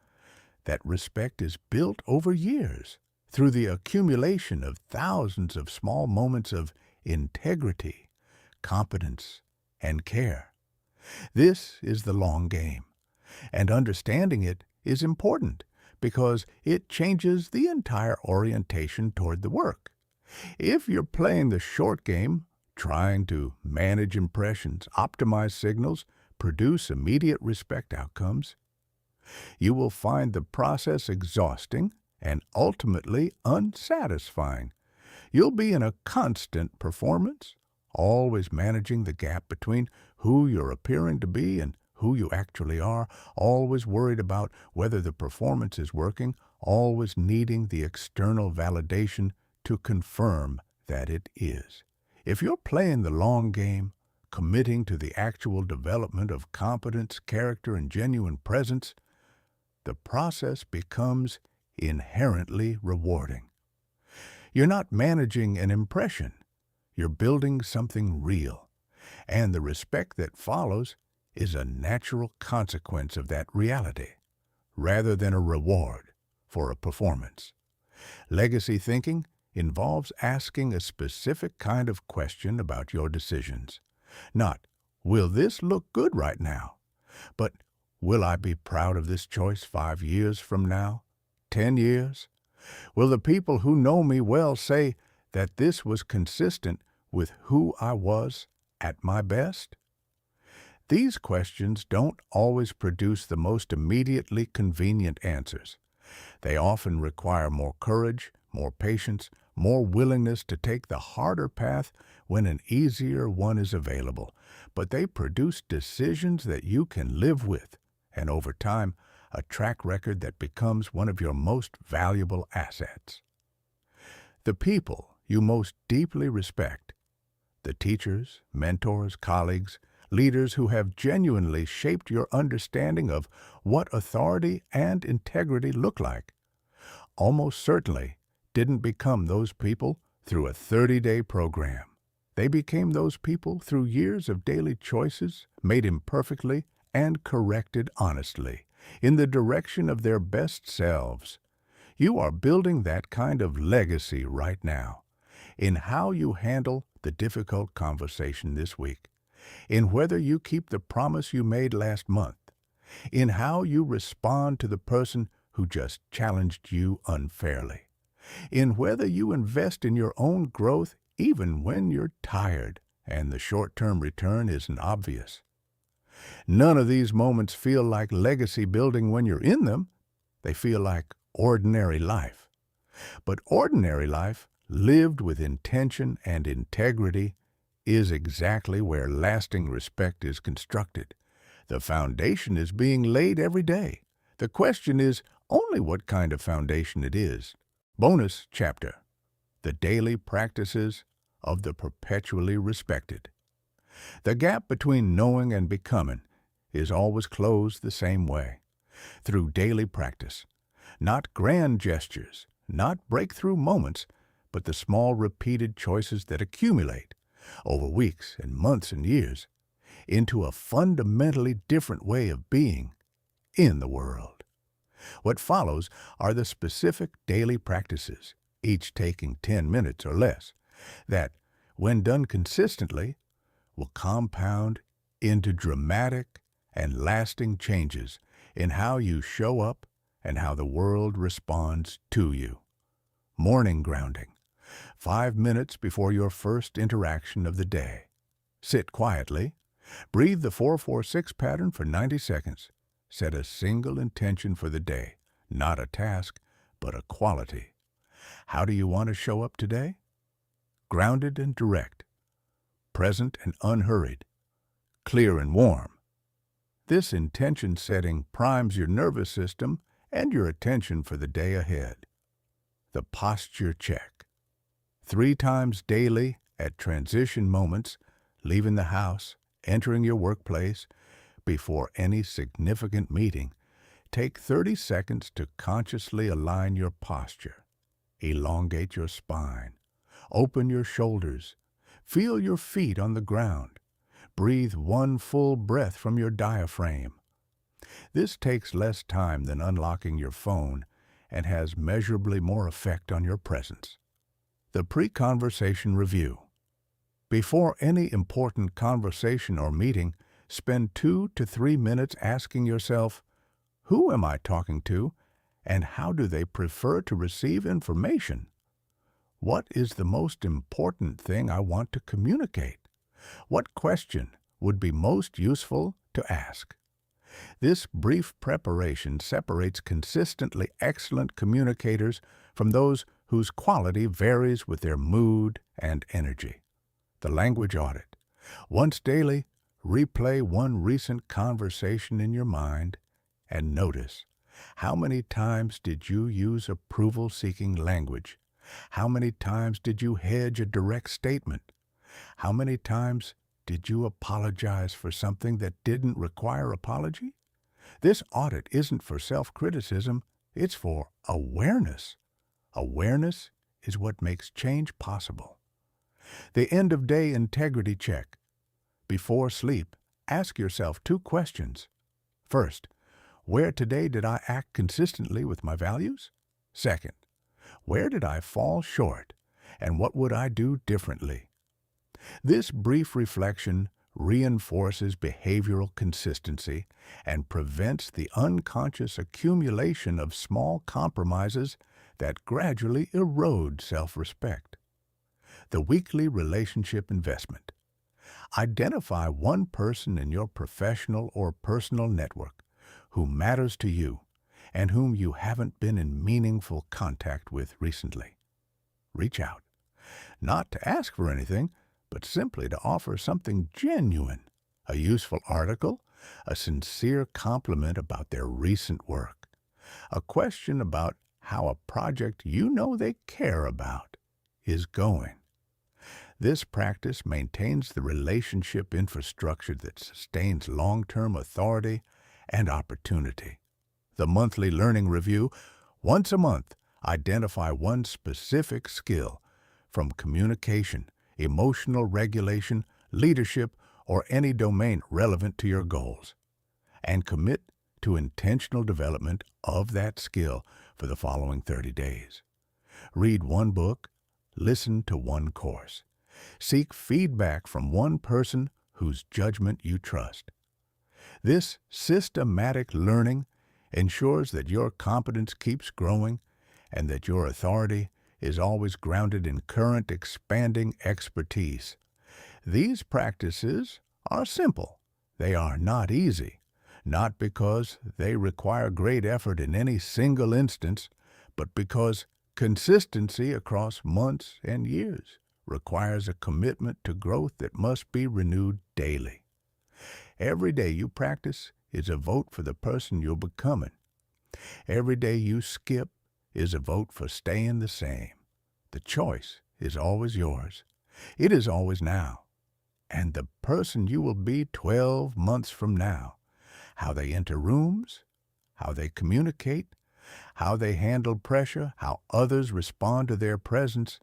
that respect is built over years through the accumulation of thousands of small moments of integrity, competence, and care. This is the long game, and understanding it is important because it changes the entire orientation toward the work. If you're playing the short game, trying to manage impressions, optimize signals, produce immediate respect outcomes, you will find the process exhausting and ultimately unsatisfying. You'll be in a constant performance, always managing the gap between who you're appearing to be and who you actually are, always worried about whether the performance is working, always needing the external validation to confirm that it is. If you're playing the long game, committing to the actual development of competence, character, and genuine presence, the process becomes inherently rewarding. You're not managing an impression. You're building something real, and the respect that follows is a natural consequence of that reality, rather than a reward for a performance. Legacy thinking involves asking a specific kind of question about your decisions. Not, will this look good right now? But, will I be proud of this choice 5 years from now? 10 years? Will the people who know me well say that this was consistent with who I was at my best? These questions don't always produce the most immediately convenient answers. They often require more courage, more patience, more willingness to take the harder path when an easier one is available, but they produce decisions that you can live with, and over time, a track record that becomes one of your most valuable assets. The people you most deeply respect, the teachers, mentors, colleagues, leaders who have genuinely shaped your understanding of what authority and integrity look like, almost certainly didn't become those people through a 30-day program. They became those people through years of daily choices made imperfectly and corrected honestly, in the direction of their best selves. You are building that kind of legacy right now, in how you handle the difficult conversation this week, in whether you keep the promise you made last month, in how you respond to the person who just challenged you unfairly, in whether you invest in your own growth even when you're tired and the short-term return isn't obvious. None of these moments feel like legacy building when you're in them. They feel like ordinary life. But ordinary life, lived with intention and integrity, is exactly where lasting respect is constructed. The foundation is being laid every day. The question is only what kind of foundation it is. Bonus chapter: The Daily Practices of the Perpetually Respected. The gap between knowing and becoming is always closed the same way, through daily practice. Not grand gestures, not breakthrough moments, but the small repeated choices that accumulate over weeks and months and years into a fundamentally different way of being in the world. What follows are the specific daily practices, each taking 10 minutes or less, that, when done consistently, will compound into dramatic and lasting changes in how you show up and how the world responds to you. Morning grounding. 5 minutes before your first interaction of the day. Sit quietly. Breathe the 4-4-6 pattern for 90 seconds. Set a single intention for the day, not a task, but a quality. How do you want to show up today? Grounded and direct, present and unhurried, clear and warm. This intention setting primes your nervous system and your attention for the day ahead. The posture check. 3 times daily at transition moments, leaving the house, entering your workplace, before any significant meeting, take 30 seconds to consciously align your posture. Elongate your spine. Open your shoulders. Feel your feet on the ground. Breathe 1 full breath from your diaphragm. This takes less time than unlocking your phone and has measurably more effect on your presence. The pre-conversation review. Before any important conversation or meeting, spend 2 to 3 minutes asking yourself, who am I talking to, and how do they prefer to receive information? What is the most important thing I want to communicate? What question would be most useful to ask? This brief preparation separates consistently excellent communicators from those whose quality varies with their mood and energy. The language audit. Once daily, replay one recent conversation in your mind and notice, how many times did you use approval-seeking language? How many times did you hedge a direct statement? How many times did you apologize for something that didn't require apology? This audit isn't for self-criticism, it's for awareness. Awareness is what makes change possible. The end-of-day integrity check. Before sleep, ask yourself 2 questions. First, where today did I act consistently with my values? Second, where did I fall short, and what would I do differently? This brief reflection reinforces behavioral consistency and prevents the unconscious accumulation of small compromises that gradually erode self-respect. The weekly relationship investment. Identify one person in your professional or personal network who matters to you and whom you haven't been in meaningful contact with recently. Reach out, not to ask for anything, but simply to offer something genuine, a useful article, a sincere compliment about their recent work, a question about how a project you know they care about is going. This practice maintains the relationship infrastructure that sustains long-term authority and opportunity. The monthly learning review. Once a month, identify one specific skill from communication, emotional regulation, leadership, or any domain relevant to your goals, and commit to intentional development of that skill for the following 30 days. Read 1 book, listen to 1 course. Seek feedback from one person whose judgment you trust. This systematic learning ensures that your competence keeps growing and that your authority is always grounded in current expanding expertise. These practices are simple. They are not easy, not because they require great effort in any single instance, but because consistency across months and years requires a commitment to growth that must be renewed daily. Every day you practice is a vote for the person you're becoming. Every day you skip is a vote for staying the same. The choice is always yours. It is always now. And the person you will be 12 months from now, how they enter rooms, how they communicate, how they handle pressure, how others respond to their presence,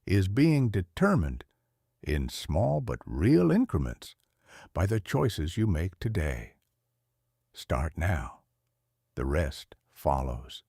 is being determined in small but real increments by the choices you make today. Start now. The rest follows.